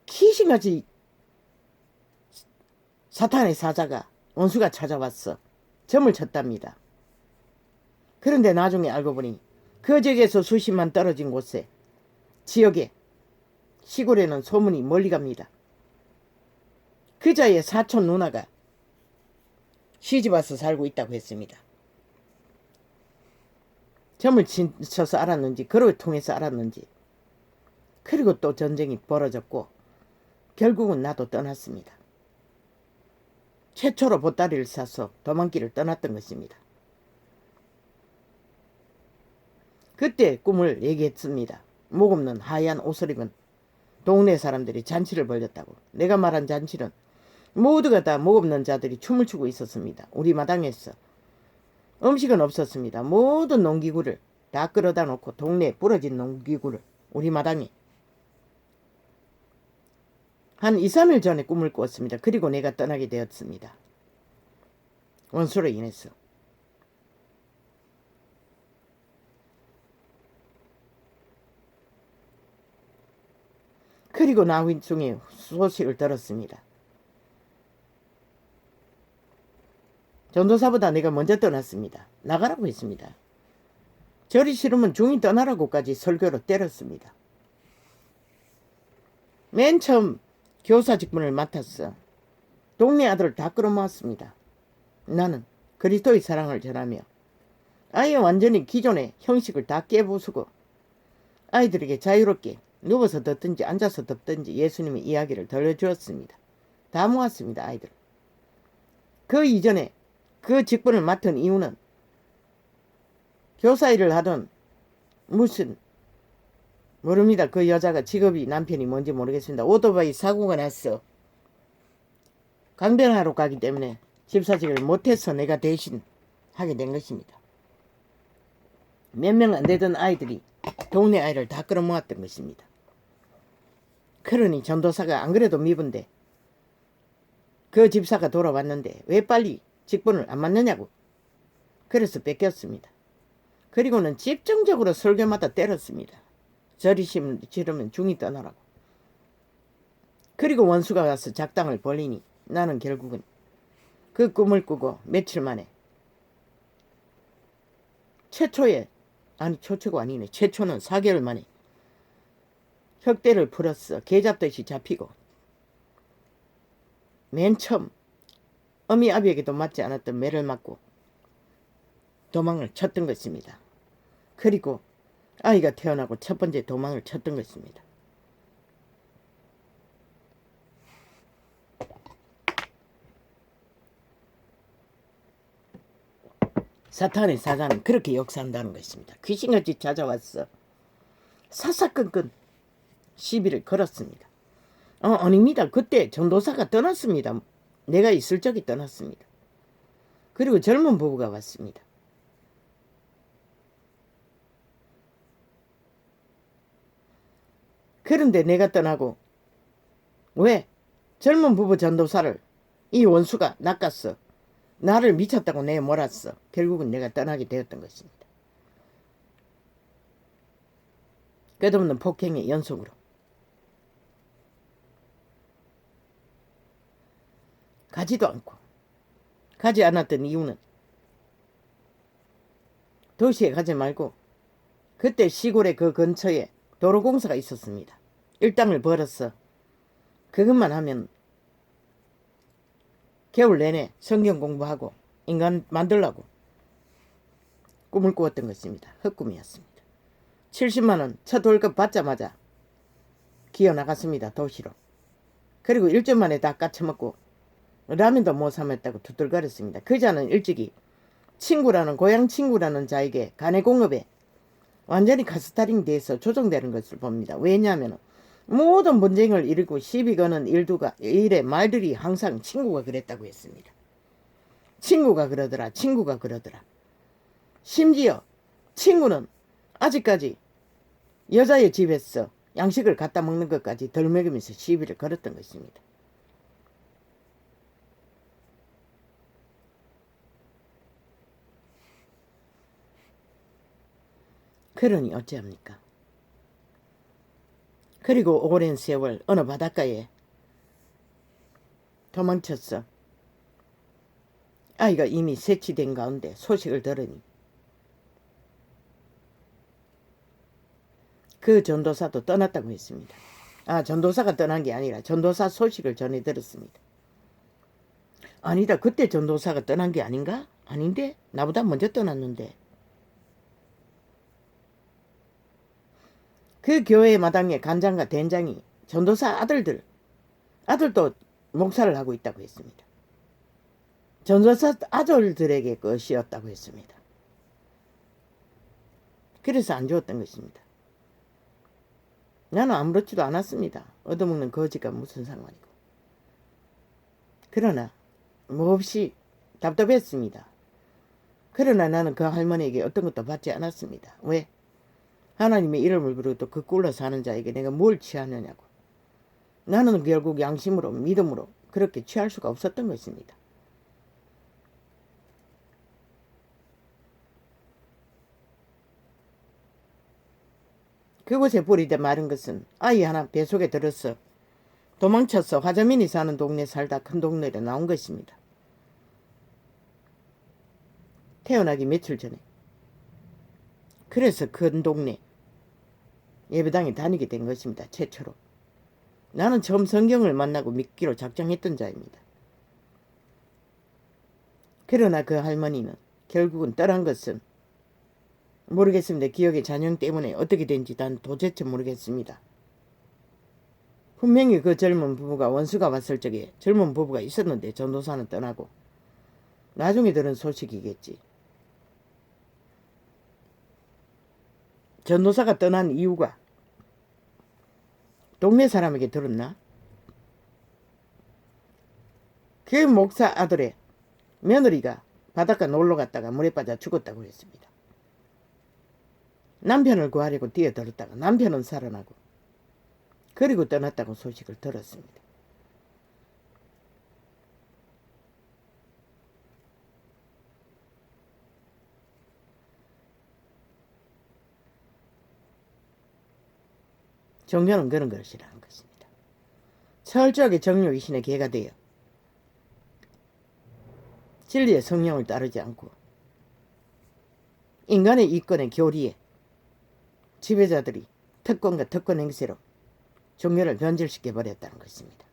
[SPEAKER 1] 귀신같이 사탄의 사자가 원수가 찾아왔어 점을 쳤답니다. 그런데 나중에 알고 보니 그 지역에서 수십만 떨어진 곳에 지역에 시골에는 소문이 멀리 갑니다. 그자의 사촌 누나가 시집와서 살고 있다고 했습니다. 점을 쳐서 알았는지 그를 통해서 알았는지 그리고 또 전쟁이 벌어졌고 결국은 나도 떠났습니다. 최초로 보따리를 싸서 도망길을 떠났던 것입니다. 그때 꿈을 얘기했습니다. 목 없는 하얀 옷을 입은 동네 사람들이 잔치를 벌였다고. 내가 말한 잔치는 모두가 다 목 없는 자들이 춤을 추고 있었습니다. 우리 마당에서 음식은 없었습니다. 모든 농기구를 다 끌어다 놓고 동네에 부러진 농기구를 우리 마당에 한 2, 3일 전에 꿈을 꾸었습니다. 그리고 내가 떠나게 되었습니다. 원수로 인해서. 그리고 나중에 소식을 들었습니다. 전도사보다 내가 먼저 떠났습니다. 나가라고 했습니다. 저리 싫으면 중이 떠나라고까지 설교로 때렸습니다. 맨 처음 교사 직분을 맡았어. 동네 아들을 다 끌어모았습니다. 나는 그리스도의 사랑을 전하며 아예 완전히 기존의 형식을 다 깨부수고 아이들에게 자유롭게 누워서 듣든지 앉아서 듣든지 예수님의 이야기를 들려주었습니다. 다 모았습니다. 아이들. 그 이전에 그 직분을 맡은 이유는 교사 일을 하던 무슨 모릅니다. 그 여자가 직업이 남편이 뭔지 모르겠습니다. 오토바이 사고가 났어. 강변하러 가기 때문에 집사직을 못해서 내가 대신 하게 된 것입니다. 몇 명 안 되던 아이들이 동네 아이를 다 끌어모았던 것입니다. 그러니 전도사가 안 그래도 미분데 그 집사가 돌아왔는데 왜 빨리 직분을 안 맡느냐고. 그래서 뺏겼습니다. 그리고는 집중적으로 설교마다 때렸습니다. 저리 싫으면 중이 떠나라고. 그리고 원수가 와서 작당을 벌리니 나는 결국은 그 꿈을 꾸고 며칠 만에 최초는 4개월 만에 혁대를 풀었어. 개 잡듯이 잡히고 맨 처음 어미 아비에게도 맞지 않았던 매를 맞고 도망을 쳤던 것입니다. 그리고 아이가 태어나고 첫 번째 도망을 쳤던 것입니다. 사탄의 사자는 그렇게 역사한다는 것입니다. 귀신같이 찾아왔어. 사사건건 시비를 걸었습니다. 아닙니다. 그때 전도사가 떠났습니다. 내가 있을 적이 떠났습니다. 그리고 젊은 부부가 왔습니다. 그런데 내가 떠나고 왜 젊은 부부 전도사를 이 원수가 낚았어. 나를 미쳤다고 내 몰았어. 결국은 내가 떠나게 되었던 것입니다. 끝없는 폭행의 연속으로. 가지도 않고 가지 않았던 이유는 도시에 가지 말고 그때 시골의 그 근처에 도로공사가 있었습니다. 일당을 벌었어. 그것만 하면 겨울 내내 성경 공부하고 인간 만들라고 꿈을 꾸었던 것입니다. 헛꿈이었습니다. 70만원 첫 월급 받자마자 기어 나갔습니다. 도시로. 그리고 일주일 만에 다 까쳐먹고 라면도 못 사먹었다고 두들거렸습니다. 그자는 일찍이 친구라는 고향 친구라는 자에게 간해공업에 완전히 가스타링 돼서 조정되는 것을 봅니다. 왜냐하면 모든 분쟁을 일으키고 시비 거는 일의 말들이 항상 친구가 그랬다고 했습니다. 친구가 그러더라. 친구가 그러더라. 심지어 친구는 아직까지 여자의 집에서 양식을 갖다 먹는 것까지 덜 먹이면서 시비를 걸었던 것입니다. 그러니 어찌합니까? 그리고 오랜 세월 어느 바닷가에 도망쳤어. 아이가 이미 세치된 가운데 소식을 들으니 그 전도사도 떠났다고 했습니다. 전도사가 떠난 게 아니라 전도사 소식을 전해 들었습니다. 아니다, 그때 전도사가 떠난 게 아닌가? 아닌데? 나보다 먼저 떠났는데. 그 교회 마당에 간장과 된장이 전도사 아들도 목사를 하고 있다고 했습니다. 전도사 아들들에게 것이었다고 했습니다. 그래서 안 좋았던 것입니다. 나는 아무렇지도 않았습니다. 얻어먹는 거지가 무슨 상관이고. 그러나 몹시 답답했습니다. 그러나 나는 그 할머니에게 어떤 것도 받지 않았습니다. 왜? 하나님의 이름을 부르고 또 그 꿀로 사는 자에게 내가 뭘 취하느냐고. 나는 결국 양심으로 믿음으로 그렇게 취할 수가 없었던 것입니다. 그곳에 뿌리대 마른 것은 아이 하나 뱃속에 들었어. 도망쳐서 화자민이 사는 동네 살다 큰 동네로 나온 것입니다. 태어나기 며칠 전에. 그래서 큰 동네 예배당에 다니게 된 것입니다. 최초로. 나는 처음 성경을 만나고 믿기로 작정했던 자입니다. 그러나 그 할머니는 결국은 떠난 것은 모르겠습니다. 기억의 잔영 때문에 어떻게 된지 난 도대체 모르겠습니다. 분명히 그 젊은 부부가 원수가 왔을 적에 젊은 부부가 있었는데 전도사는 떠나고 나중에 들은 소식이겠지. 전도사가 떠난 이유가 동네 사람에게 들었나? 그 목사 아들의 며느리가 바닷가 놀러 갔다가 물에 빠져 죽었다고 했습니다. 남편을 구하려고 뛰어들었다가 남편은 살아나고 그리고 떠났다고 소식을 들었습니다. 종교는 그런 것이라는 것입니다. 철저하게 정욕의 신의 개가 되어 진리의 성령을 따르지 않고 인간의 이권의 교리에 지배자들이 특권과 특권 행세로 종교를 변질시켜 버렸다는 것입니다.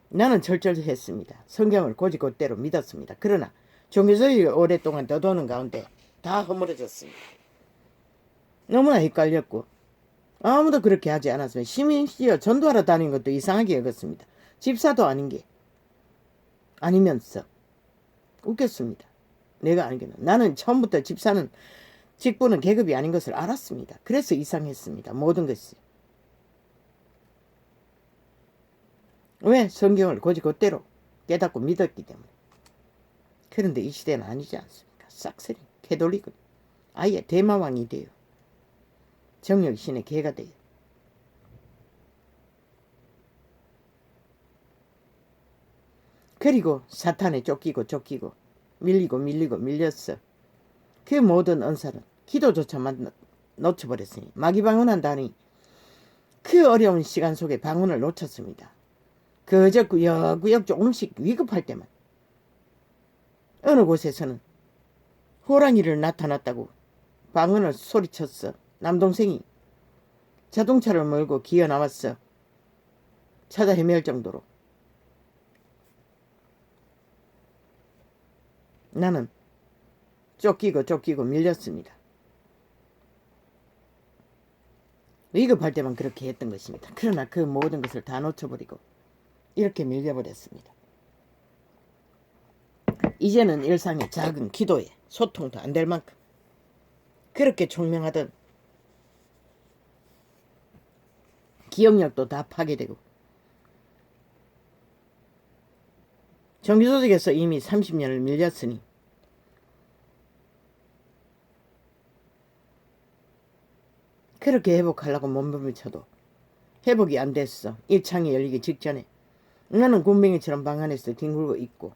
[SPEAKER 1] 나는 철저했습니다. 성경을 곧이곧대로 믿었습니다. 그러나 종교적이 오랫동안 떠도는 가운데 다 허물어졌습니다. 너무나 헷갈렸고 아무도 그렇게 하지 않았으면 심지어 전도하러 다니는 것도 이상하게 여겼습니다. 집사도 아닌 게 아니면서 웃겼습니다. 내가 아니겠나. 나는 처음부터 직분은 계급이 아닌 것을 알았습니다. 그래서 이상했습니다. 모든 것이. 왜? 성경을 곧이곧대로 깨닫고 믿었기 때문에. 그런데 이 시대는 아니지 않습니까? 싹쓸이 캐톨릭은 아예 대마왕이 돼요. 정욕 신의 개가 돼요. 그리고 사탄에 쫓기고 밀렸어. 그 모든 은사는 기도조차 놓쳐버렸으니 마귀방언한 다니 그 어려운 시간 속에 방언을 놓쳤습니다. 그저 구역구역 조금씩 위급할 때만 어느 곳에서는 호랑이를 나타났다고 방언을 소리쳤어. 남동생이 자동차를 몰고 기어 나왔어. 찾아 헤맬 정도로. 나는 쫓기고 밀렸습니다. 위급할 때만 그렇게 했던 것입니다. 그러나 그 모든 것을 다 놓쳐버리고 이렇게 밀려버렸습니다. 이제는 일상의 작은 기도에 소통도 안 될 만큼 그렇게 총명하던 기억력도 다 파괴되고 정규조직에서 이미 30년을 밀렸으니 그렇게 회복하려고 몸부림쳐도 회복이 안 됐어. 일창이 열리기 직전에 나는 굼벵이처럼 방 안에서 뒹굴고 있고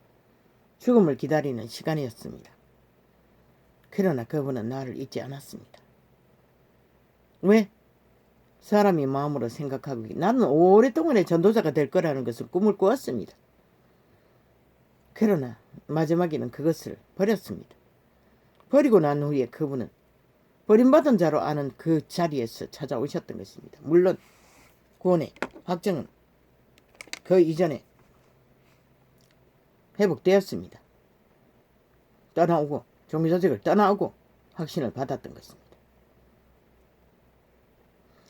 [SPEAKER 1] 죽음을 기다리는 시간이었습니다. 그러나 그분은 나를 잊지 않았습니다. 왜? 사람이 마음으로 생각하고 나는 오랫동안의 전도자가 될 거라는 것을 꿈을 꾸었습니다. 그러나 마지막에는 그것을 버렸습니다. 버리고 난 후에 그분은 버림받은 자로 아는 그 자리에서 찾아오셨던 것입니다. 물론 구원의 확정은 그 이전에 회복되었습니다. 떠나오고 종교조직을 떠나오고 확신을 받았던 것입니다.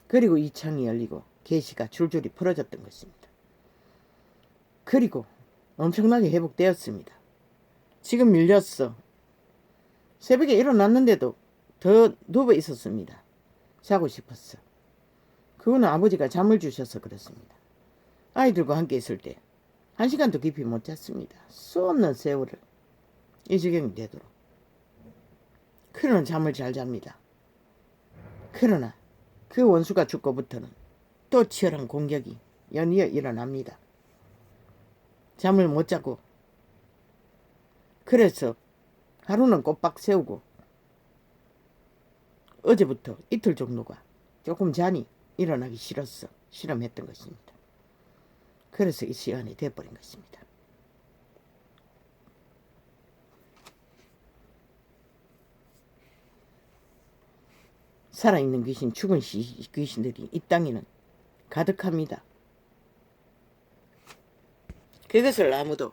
[SPEAKER 1] 그리고 이 창이 열리고 계시가 줄줄이 풀어졌던 것입니다. 그리고 엄청나게 회복되었습니다. 지금 밀렸어. 새벽에 일어났는데도 더 누워 있었습니다. 자고 싶었어. 그거는 아버지가 잠을 주셔서 그렇습니다. 아이들과 함께 있을 때 1시간도 깊이 못 잤습니다. 수없는 세월을 이 지경이 되도록. 그러나 잠을 잘 잡니다. 그러나 그 원수가 죽고부터는 또 치열한 공격이 연이어 일어납니다. 잠을 못 자고 그래서 하루는 꼬박 세우고 어제부터 이틀 정도가 조금 잔이 일어나기 싫었어. 실험했던 것입니다. 그래서 이 시간이 돼버린 것입니다. 살아있는 귀신, 죽은 귀신들이 이 땅에는 가득합니다. 그것을 아무도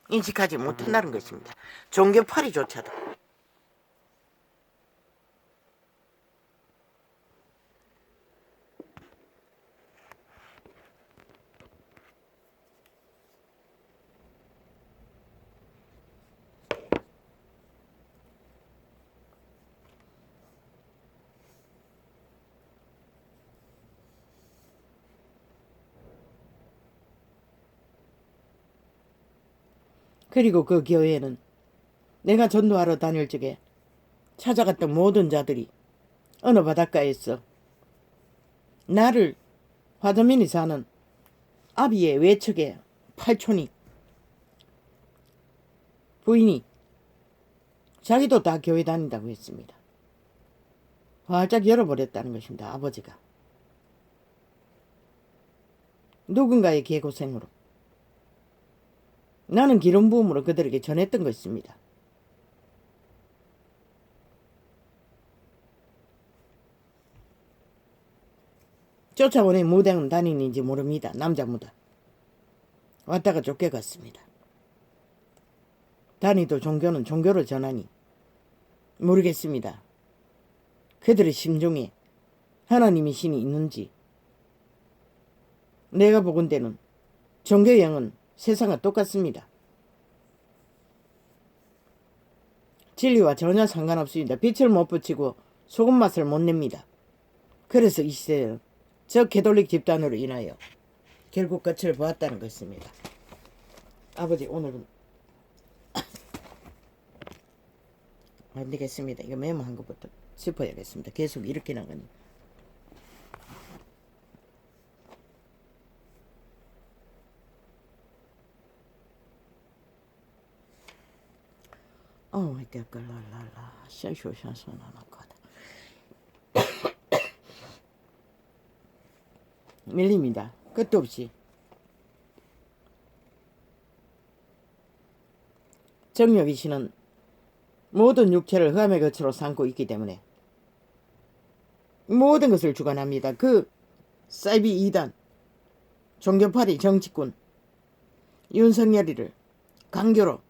[SPEAKER 1] 인식하지 못한다는 것입니다. 종교파리조차도. 그리고 그 교회에는 내가 전도하러 다닐 적에 찾아갔던 모든 자들이 어느 바닷가에서 나를 화자민이 사는 아비의 외척의 팔촌이 부인이 자기도 다 교회 다닌다고 했습니다. 활짝 열어버렸다는 것입니다. 아버지가. 누군가의 개고생으로 나는 기름 부음으로 그들에게 전했던 것입니다. 쫓아오는 무당은 단인인지 모릅니다. 남자 무당. 왔다가 쫓겨갔습니다. 단이도 종교는 종교로 전하니 모르겠습니다. 그들의 심중에 하나님의 신이 있는지. 내가 보건대는 종교형은 세상과 똑같습니다. 진리와 전혀 상관없습니다. 빛을 못 붙이고 소금 맛을 못 냅니다. 그래서 이 시대는 저 캐톨릭 집단으로 인하여 결국 끝을 보았다는 것입니다. 아버지 오늘은 안 되겠습니다. 이거 메모한 것부터 짚어야겠습니다. 계속 이렇게 나가니. 이때깔랄랄라 샤쇼샤소나나카다 밀립니다. 끝도 없이. 정력이 신은 모든 육체를 흑암의 거처로 삼고 있기 때문에 모든 것을 주관합니다. 그 사이비 이단 종교파리 정치꾼 윤석열이를 강교로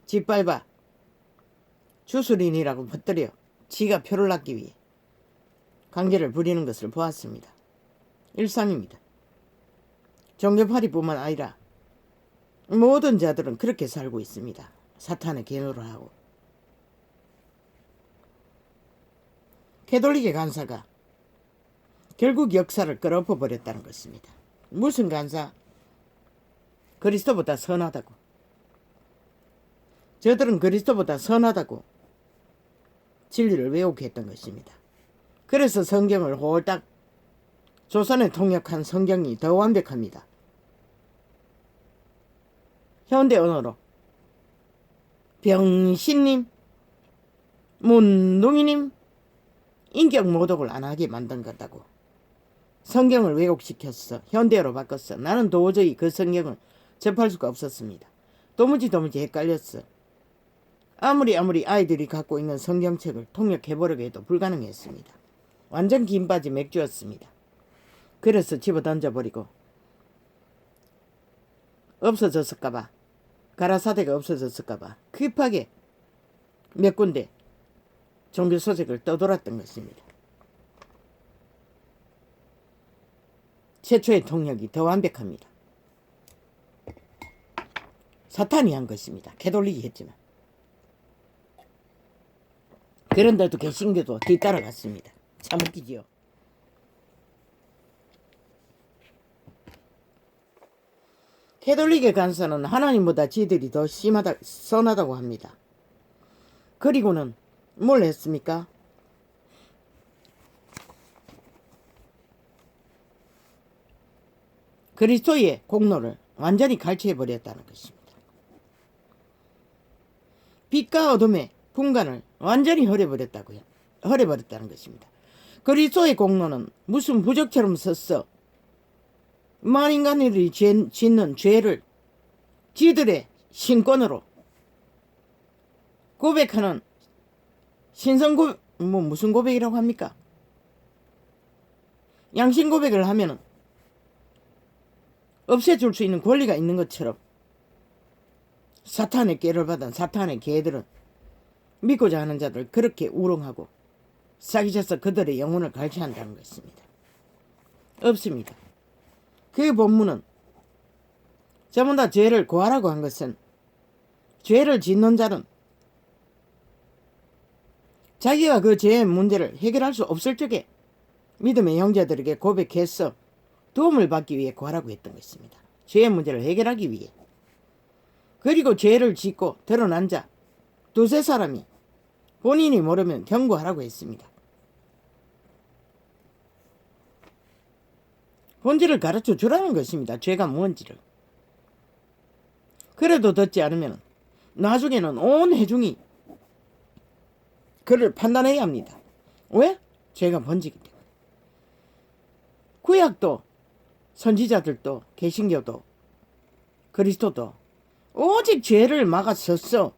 [SPEAKER 1] 짓밟아 주술인이라고 퍼뜨려 지가 표를 낳기 위해 관계를 부리는 것을 보았습니다. 일상입니다. 종교파리뿐만 아니라 모든 자들은 그렇게 살고 있습니다. 사탄의 계노를 하고. 캐톨릭의 간사가 결국 역사를 끌어엎어 버렸다는 것입니다. 무슨 간사? 그리스도보다 선하다고. 저들은 그리스도보다 선하다고 진리를 왜곡했던 것입니다. 그래서 성경을 홀딱 조선에 통역한 성경이 더 완벽합니다. 현대 언어로 병신님, 문둥이님 인격 모독을 안 하게 만든 거다고. 성경을 왜곡시켰어. 현대어로 바꿨어. 나는 도저히 그 성경을 접할 수가 없었습니다. 도무지 헷갈렸어. 아무리 아이들이 갖고 있는 성경책을 통역해보려고 해도 불가능했습니다. 완전 긴 바지 맥주였습니다. 그래서 집어 던져버리고 없어졌을까봐, 가라사대가 없어졌을까봐 급하게 몇 군데 종교서적을 떠돌았던 것입니다. 최초의 통역이 더 완벽합니다. 사탄이 한 것입니다. 캐톨릭이 했지만. 그런데도 개신교도 뒤따라갔습니다. 참 웃기지요. 캐톨릭의 간사는 하나님보다 지들이 더 선하다고 합니다. 그리고는 뭘 했습니까? 그리스도의 공로를 완전히 갈취해버렸다는 것입니다. 빛과 어둠의 분간을 완전히 허려버렸다는 것입니다. 그리스도의 공로는 무슨 부적처럼 썼어. 만인간들이 짓는 죄를 지들의 신권으로 고백하는 무슨 고백이라고 합니까? 양심 고백을 하면은 없애줄 수 있는 권리가 있는 것처럼 사탄의 꾀를 받은 사탄의 개들은 믿고자 하는 자들 그렇게 우롱하고 사기쳐서 그들의 영혼을 갈취한다는 것입니다. 없습니다. 그 본문은 전부 다 죄를 고하라고 한 것은 죄를 짓는 자는 자기가 그 죄의 문제를 해결할 수 없을 적에 믿음의 형제들에게 고백해서 도움을 받기 위해 구하라고 했던 것입니다. 죄의 문제를 해결하기 위해. 그리고 죄를 짓고 드러난 자 두세 사람이 본인이 모르면 경고하라고 했습니다. 본질을 가르쳐 주라는 것입니다. 죄가 뭔지를. 그래도 듣지 않으면 나중에는 온 회중이 그를 판단해야 합니다. 왜? 죄가 번지기 때문에. 구약도 선지자들도 개신교도 그리스도도 오직 죄를 막았었어.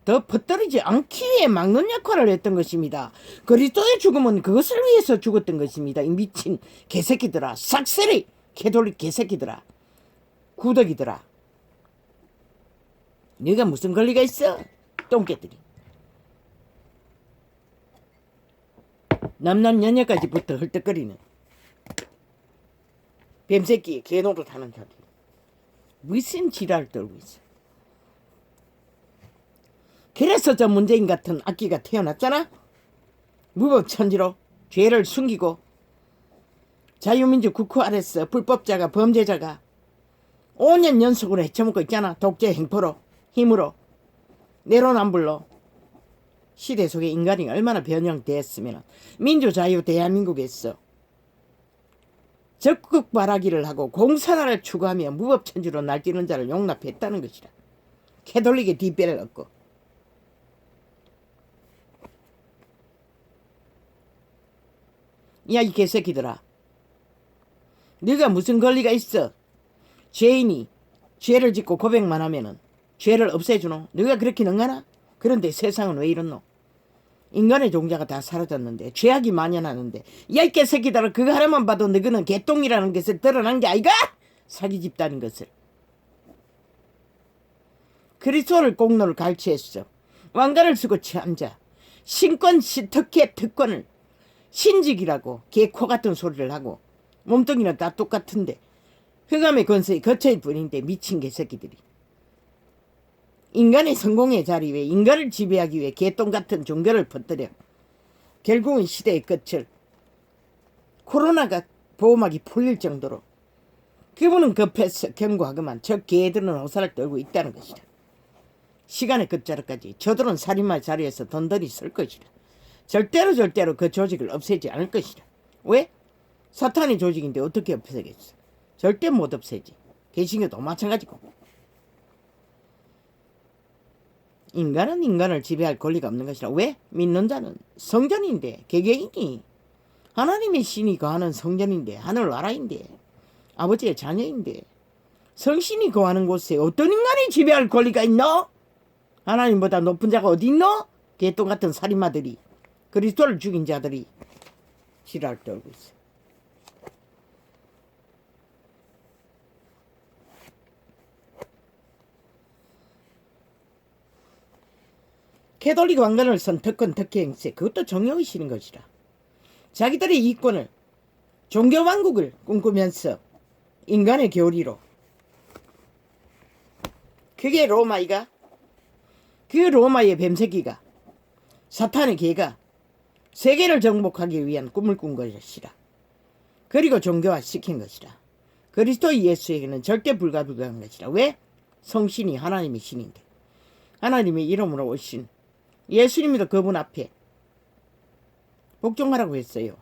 [SPEAKER 1] 더 퍼뜨리지 않기 위해 막는 역할을 했던 것입니다. 그리스도의 죽음은 그것을 위해서 죽었던 것입니다. 이 미친 개새끼들아, 싹쓸이 캐톨릭 개새끼들아, 구덕이들아. 네가 무슨 권리가 있어? 똥개들이. 남남년녀까지 붙어 헐떡거리는 뱀새끼 개노릇 하는 자들. 무슨 지랄 떨고 있어. 그래서 저 문재인 같은 악기가 태어났잖아. 무법천지로 죄를 숨기고 자유민주 국호 아래서 불법자가 범죄자가 5년 연속으로 헤쳐먹고 있잖아. 독재 행포로 힘으로 내로남불로. 시대 속에 인간이 얼마나 변형되었으면 민주자유 대한민국에서 적극 발악기를 하고 공산화를 추구하며 무법천지로 날뛰는 자를 용납했다는 것이라. 캐톨릭의 뒷배를 얻고. 야, 이 개새끼들아. 네가 무슨 권리가 있어? 죄인이 죄를 짓고 고백만 하면은 죄를 없애주노? 네가 그렇게 능하나? 그런데 세상은 왜 이렇노? 인간의 종자가 다 사라졌는데 죄악이 만연하는데 야 이 개새끼들아 그거 하나만 봐도 너희는 개똥이라는 것을 드러난 게 아이가? 사기 집단인 것을. 그리스도를 공로를 갈취했어. 왕관을 쓰고 취함자 신권 특혜 특권을 신직이라고 개코 같은 소리를 하고 몸뚱이는 다 똑같은데 흑암의 권세의 거처일 뿐인데 미친 개새끼들이 인간의 성공의 자리 위에 인간을 지배하기 위해 개똥 같은 종교를 퍼뜨려 결국은 시대의 끝을 코로나가 보호막이 풀릴 정도로 그분은 급해서 경고하고만 저 개들은 호사를 떨고 있다는 것이다. 시간의 끝자락까지 저들은 살인마 자리에서 던던히 쓸 것이다. 절대로 그 조직을 없애지 않을 것이다. 왜? 사탄의 조직인데 어떻게 없애겠어? 절대 못 없애지. 개신교도 마찬가지고. 인간은 인간을 지배할 권리가 없는 것이라. 왜? 믿는 자는 성전인데 개개인이 하나님의 신이 거하는 성전인데 하늘나라인데 아버지의 자녀인데 성신이 거하는 곳에 어떤 인간이 지배할 권리가 있노? 하나님보다 높은 자가 어디 있노? 개똥 같은 살인마들이 그리스도를 죽인 자들이 지랄 떨고 있어. 캐톨릭 왕관을 쓴 특권 특혜 행세 그것도 정령이시는 것이라. 자기들의 이권을 종교 왕국을 꿈꾸면서 인간의 교리로 그게 로마이가 그 로마의 뱀새끼가 사탄의 개가 세계를 정복하기 위한 꿈을 꾼 것이라. 그리고 종교화 시킨 것이라. 그리스도 예수에게는 절대 불가불가한 것이라. 왜? 성신이 하나님의 신인데 하나님의 이름으로 오신 예수님도 그분 앞에 복종하라고 했어요.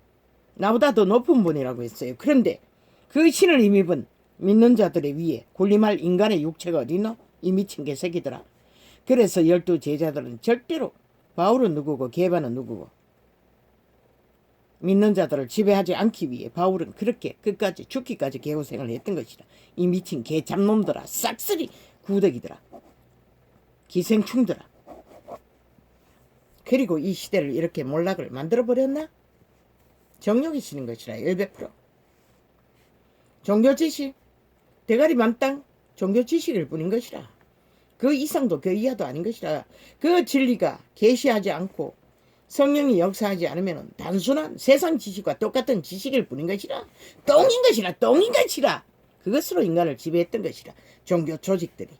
[SPEAKER 1] 나보다 더 높은 분이라고 했어요. 그런데 그 신을 힘입은 믿는 자들의 위에 군림할 인간의 육체가 어디노? 이 미친 개새끼들아. 그래서 12 제자들은 절대로 바울은 누구고 게바는 누구고 믿는 자들을 지배하지 않기 위해 바울은 그렇게 끝까지 죽기까지 개고생을 했던 것이다. 이 미친 개 잡놈들아. 싹쓸이 구더기들아. 기생충들아. 그리고 이 시대를 이렇게 몰락을 만들어버렸나? 정욕이시는 것이라. 100%. 종교지식 대가리 만땅 종교지식일 뿐인 것이라. 그 이상도 그 이하도 아닌 것이라. 그 진리가 계시하지 않고 성령이 역사하지 않으면 단순한 세상 지식과 똑같은 지식일 뿐인 것이라. 똥인 것이라. 똥인 것이라. 그것으로 인간을 지배했던 것이라. 종교 조직들이.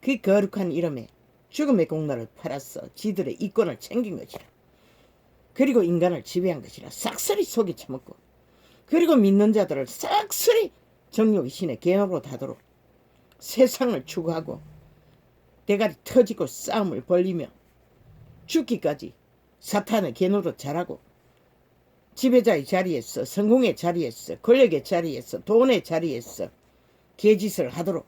[SPEAKER 1] 그 거룩한 이름에 죽음의 공로를 팔았어. 지들의 이권을 챙긴 것이라. 그리고 인간을 지배한 것이라. 싹쓸이 속이 처먹고 그리고 믿는 자들을 싹쓸이 정욕의 신의 개노로 다도록 세상을 추구하고 대가리 터지고 싸움을 벌리며 죽기까지 사탄의 개노로 잘하고 지배자의 자리에서 성공의 자리에서 권력의 자리에서 돈의 자리에서 개짓을 하도록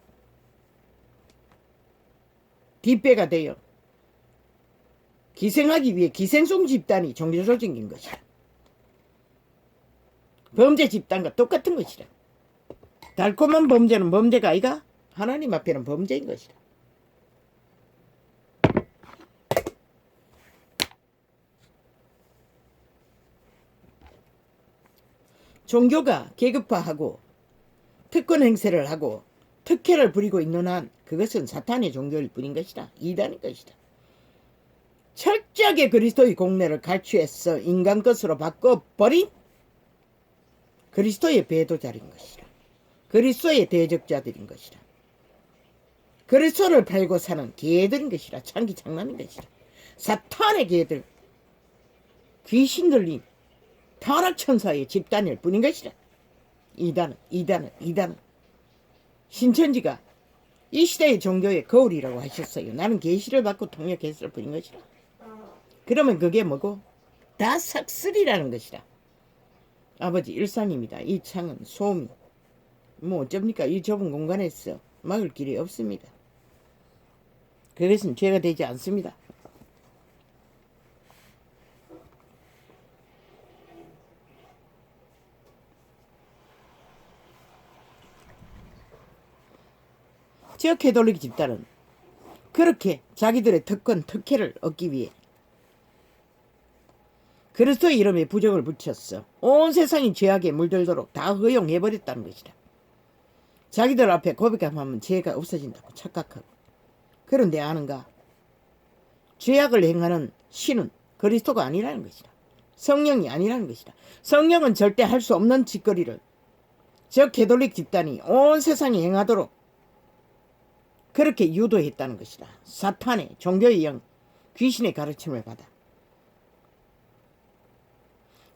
[SPEAKER 1] 뒷배가 되어 기생하기 위해 기생송 집단이 종교조직인 것이라. 범죄 집단과 똑같은 것이라. 달콤한 범죄는 범죄가 아니가 하나님 앞에는 범죄인 것이라. 종교가 계급화하고 특권 행세를 하고 특혜를 부리고 있는 한 그것은 사탄의 종교일 뿐인 것이다. 이단인 것이다. 철저하게 그리스도의 공례를 갈취해서 인간 것으로 바꿔버린 그리스도의 배도자인 것이라. 그리스도의 대적자들인 것이라. 그리스도를 팔고 사는 개들인 것이라. 창기 장난인 것이라. 사탄의 개들 귀신 들린 타락천사의 집단일 뿐인 것이라. 이단은 신천지가 이 시대의 종교의 거울이라고 하셨어요. 나는 계시를 받고 통역했을 뿐인 것이라. 그러면 그게 뭐고? 다 삭슬이라는 것이라. 아버지 일상입니다. 이 창은 소음이 뭐 어쩝니까? 이 좁은 공간에서 막을 길이 없습니다. 그것은 죄가 되지 않습니다. 저 캐톨릭 집단은 그렇게 자기들의 특권, 특혜를 얻기 위해 그리스도의 이름에 부적을 붙였어. 온 세상이 죄악에 물들도록 다 허용해버렸다는 것이다. 자기들 앞에 고백하면 죄가 없어진다고 착각하고. 그런데 아는가? 죄악을 행하는 신은 그리스도가 아니라는 것이다. 성령이 아니라는 것이다. 성령은 절대 할 수 없는 짓거리를 저 개돌릭 집단이 온 세상에 행하도록 그렇게 유도했다는 것이다. 사탄의 종교의 영, 귀신의 가르침을 받아.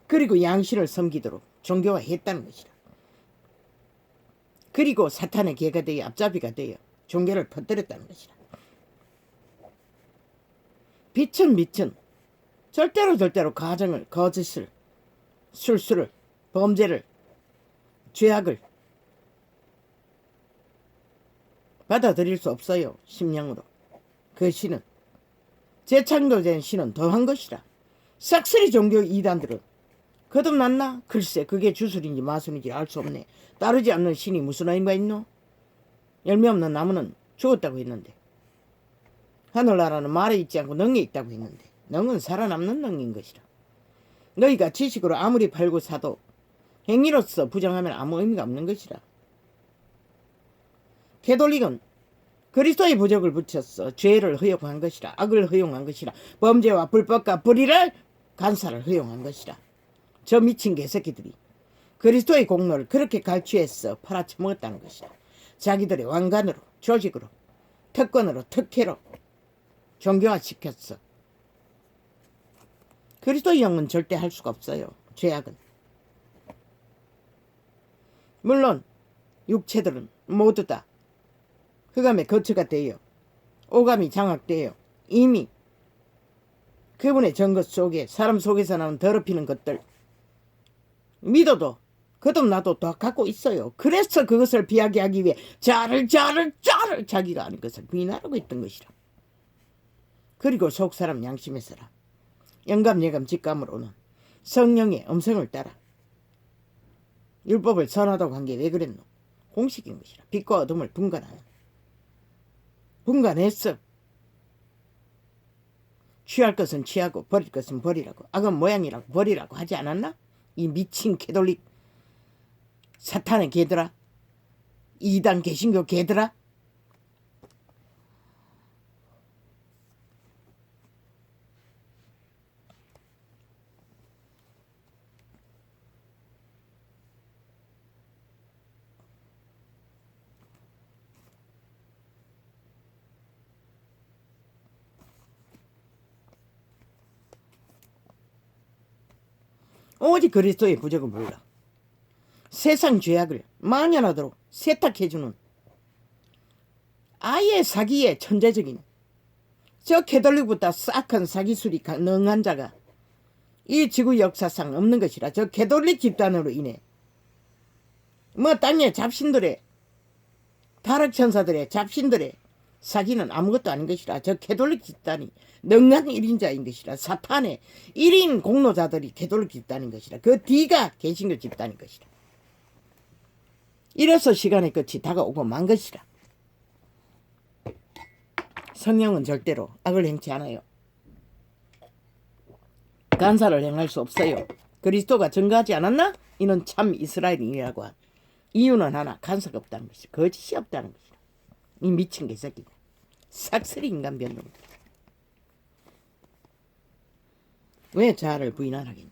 [SPEAKER 1] 그리고 양신을 섬기도록 종교화했다는 것이다. 그리고 사탄의 개가 되어 앞잡이가 되어 종교를 퍼뜨렸다는 것이다. 빛은 절대로 가정을, 거짓을, 술수를, 범죄를, 죄악을 받아들일 수 없어요. 심령으로. 그 신은 재창조된 신은 더한 것이라. 싹쓸이 종교 이단들은 거듭났나? 글쎄 그게 주술인지 마술인지 알 수 없네. 따르지 않는 신이 무슨 의미가 있노? 열매 없는 나무는 죽었다고 했는데, 하늘나라는 말에 있지 않고 능에 있다고 했는데, 능은 살아남는 능인 것이라. 너희가 지식으로 아무리 팔고 사도 행위로서 부정하면 아무 의미가 없는 것이라. 개돌릭은 그리스도의 부적을 붙였어. 죄를 허용한 것이라. 악을 허용한 것이라. 범죄와 불법과 불의를 간사를 허용한 것이라. 저 미친 개새끼들이 그리스도의 공로를 그렇게 갈취해서 팔아쳐먹었다는 것이다. 자기들의 왕관으로, 조직으로, 특권으로, 특혜로 종교화시켰어. 그리스도의 영은 절대 할 수가 없어요. 죄악은. 물론 육체들은 모두 다 흑암의 거처가 되어 오감이 장악되어 이미 그분의 전것 속에 사람 속에서 나온 더럽히는 것들 믿어도 거듭나도 다 갖고 있어요. 그래서 그것을 피하게 하기 위해 자를 자기가 아닌 것을 부인하라고 했던 것이라. 그리고 속사람 양심의 사람 영감 예감 직감으로는 성령의 음성을 따라 율법을 선하다고 한 게 왜 그랬노? 공식인 것이라. 빛과 어둠을 분간했어. 취할 것은 취하고 버릴 것은 버리라고, 악은 모양이라고 버리라고 하지 않았나? 이 미친 개돌릭 사탄의 개들아, 이단 개신교 개들아. 오직 그리스도의 부적을 몰라. 세상 죄악을 만연하도록 세탁해주는 아예 사기의 천재적인 저 개돌릭보다 싹한 사기술이 가능한 자가 이 지구 역사상 없는 것이라. 저 개돌릭 집단으로 인해 땅의 잡신들의 타락천사들의 잡신들의 사기는 아무것도 아닌 것이라. 저 개돌릭 집단이 능한 1인자인 것이라. 사탄의 1인 공로자들이 개돌릭 집단인 것이라. 그 뒤가 개신교 집단인 것이라. 이래서 시간의 끝이 다가오고 만 것이라. 성령은 절대로 악을 행치 않아요. 간사를 행할 수 없어요. 그리스도가 증거하지 않았나? 이는 참 이스라엘인이라고 한 이유는 하나, 간사가 없다는 것이다. 거짓이 없다는 것이다. 이 미친 개새끼가 싹쓸이 인간 변동들. 왜 자아를 부인하라고 했나?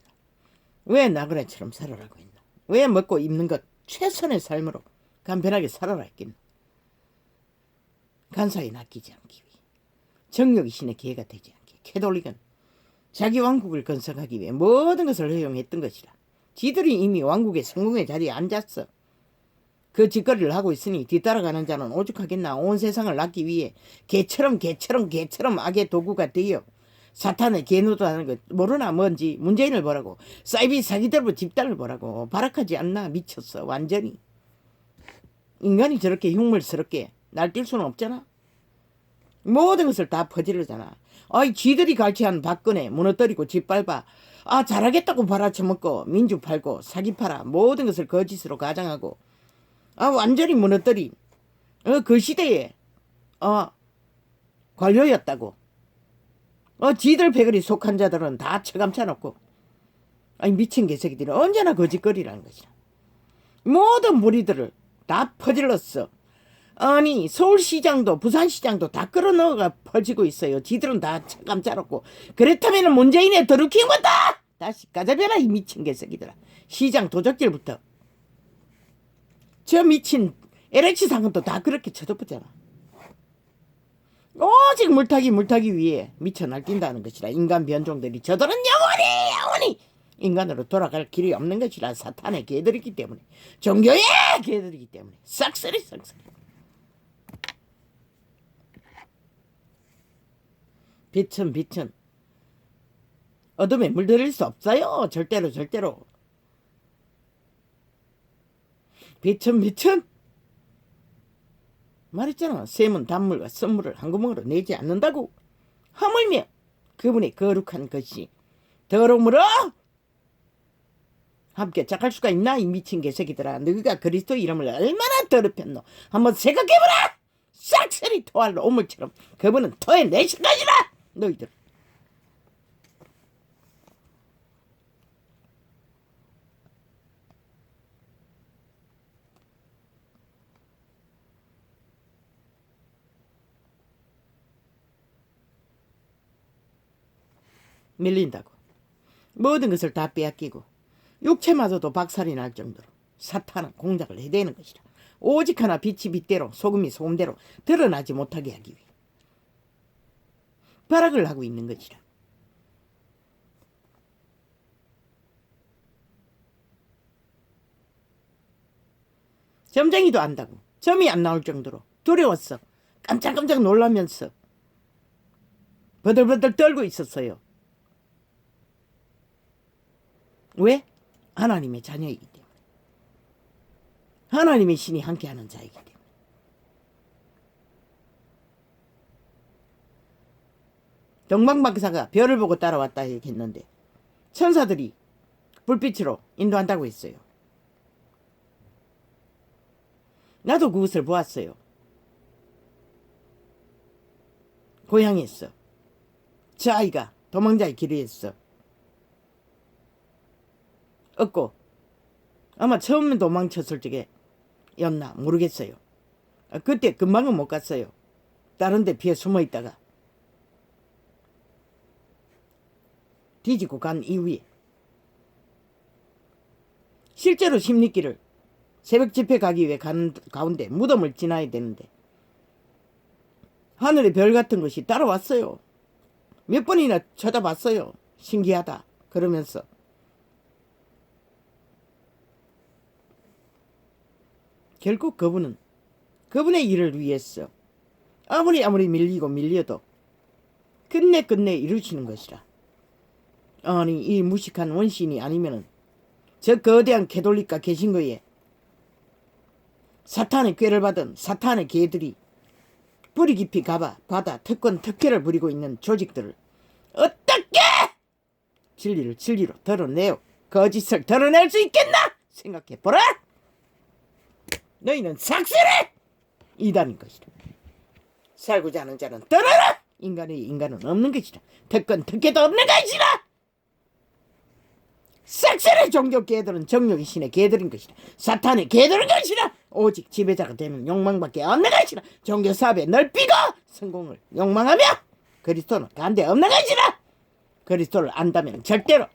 [SPEAKER 1] 왜 나그네처럼 살아라고 했나? 왜 먹고 입는 것 최선의 삶으로 간편하게 살아라 했겠나? 간사에 낚이지 않기 위해, 정욕이 신의 기회가 되지 않게, 캐톨릭은 자기 왕국을 건설하기 위해 모든 것을 허용했던 것이라. 지들이 이미 왕국의 성공의 자리에 앉았어. 그 짓거리를 하고 있으니 뒤따라가는 자는 오죽하겠나. 온 세상을 낳기 위해 개처럼 악의 도구가 되어 사탄의 개노도하는 것 모르나. 뭔지 문재인을 보라고, 사이비 사기들보 집단을 보라고. 발악하지 않나. 미쳤어 완전히. 인간이 저렇게 흉물스럽게 날뛸 수는 없잖아. 모든 것을 다 퍼지르잖아. 아이 쥐들이 갈취한 박근혜 무너뜨리고 짓밟아. 잘하겠다고 팔아쳐먹고 민주 팔고 사기 팔아 모든 것을 거짓으로 가장하고 완전히 무너뜨린 그 시대에 관료였다고. 지들 패거리 속한 자들은 다 처감쳐놓고. 아니 미친 개새끼들이 언제나 거짓거리라는 것이라. 모든 무리들을 다 퍼질렀어. 아니 서울시장도 부산시장도 다 끌어넣어가 퍼지고 있어요. 지들은 다 처감쳐놓고. 그렇다면 문재인의 더루킹 거다. 다시 까잡혀라 이 미친 개새끼들아. 시장 도적질부터. 저 미친 LH 상금도 다 그렇게 쳐덮었잖아. 오직 물타기 위해 미쳐 날뛴다는 것이라. 인간 변종들이 저들은 영원히 인간으로 돌아갈 길이 없는 것이라. 사탄의 개들이기 때문에, 종교의 개들이기 때문에. 싹쓸이 빛은 어둠에 물들일 수 없어요. 절대로. 빛은 말했잖아. 샘은 단물과 선물을 한 구멍으로 내지 않는다고. 하물며 그분의 거룩한 것이 더러움으로 함께 짝할 수가 있나 이 미친 개새끼들아. 너희가 그리스도 이름을 얼마나 더럽혔노. 한번 생각해보라. 싹쓸이 토할 오물처럼 그분은 토해내실 것이라. 너희들 밀린다고. 모든 것을 다 빼앗기고 육체마저도 박살이 날 정도로 사탄은 공작을 해대는 것이라. 오직 하나 빛이 빛대로 소금이 소금대로 드러나지 못하게 하기 위해 발악을 하고 있는 것이라. 점쟁이도 안다고. 점이 안 나올 정도로 두려웠어. 깜짝깜짝 놀라면서 버들버들 떨고 있었어요. 왜? 하나님의 자녀이기 때문에. 하나님의 신이 함께하는 자이기 때문에. 동방박사가 별을 보고 따라왔다 했는데 천사들이 불빛으로 인도한다고 했어요. 나도 그것을 보았어요. 고향에서 저 아이가 도망자의 길이었어. 없고 아마 처음 도망쳤을 적에였나 모르겠어요. 그때 금방은 못 갔어요. 다른 데 피해 숨어 있다가 뒤지고 간 이후에 실제로 십리길을 새벽 집회 가기 위해 가는 가운데 무덤을 지나야 되는데 하늘의 별 같은 것이 따라왔어요. 몇 번이나 쳐다봤어요. 신기하다 그러면서 결국 그분은 그분의 일을 위해서 아무리 밀려도 끝내 이루시는 것이라. 아니 이 무식한 원신이 아니면은 저 거대한 캐톨릭과 계신 거에 사탄의 꾀를 받은 사탄의 개들이 뿌리 깊이 가봐 바다 특권 특혜를 부리고 있는 조직들을 어떻게 진리를 진리로 드러내요. 거짓을 드러낼 수 있겠나 생각해보라. 너희는 삭슬해 이단인 것이다. 살고자 하는 자는 떠나라. 인간은 없는 것이다. 특권 특혜도 없는 것이다. 삭슬의 종교 개들은 정욕의 신의 개들인 것이다. 사탄의 개들인 것이다. 오직 지배자가 되는 욕망밖에 없는 것이다. 종교 사업에 넓히고 성공을 욕망하며 그리스도는 간대 없는 것이다. 그리스도를 안다면 절대로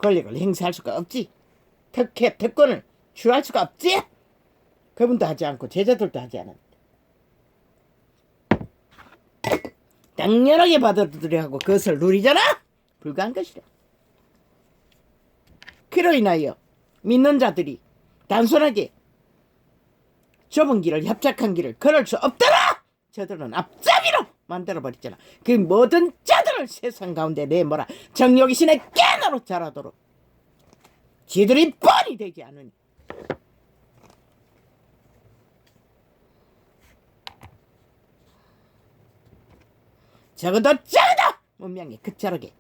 [SPEAKER 1] 권력을 행사할 수가 없지. 특혜 특권을 취할 수가 없지. 그분도 하지 않고 제자들도 하지 않았는데 당연하게 받아들여 하고 그것을 누리잖아. 불가한 것이다. 그로 인하여 믿는 자들이 단순하게 좁은 길을 협착한 길을 걸을 수 없더라. 저들은 앞잡이로 만들어버렸잖아. 그 모든 자들을 세상 가운데 내몰아 정욕의 신의 깨나로 자라도록 지들이 뻔히 되지 않으니 적어도 문명에 극자하게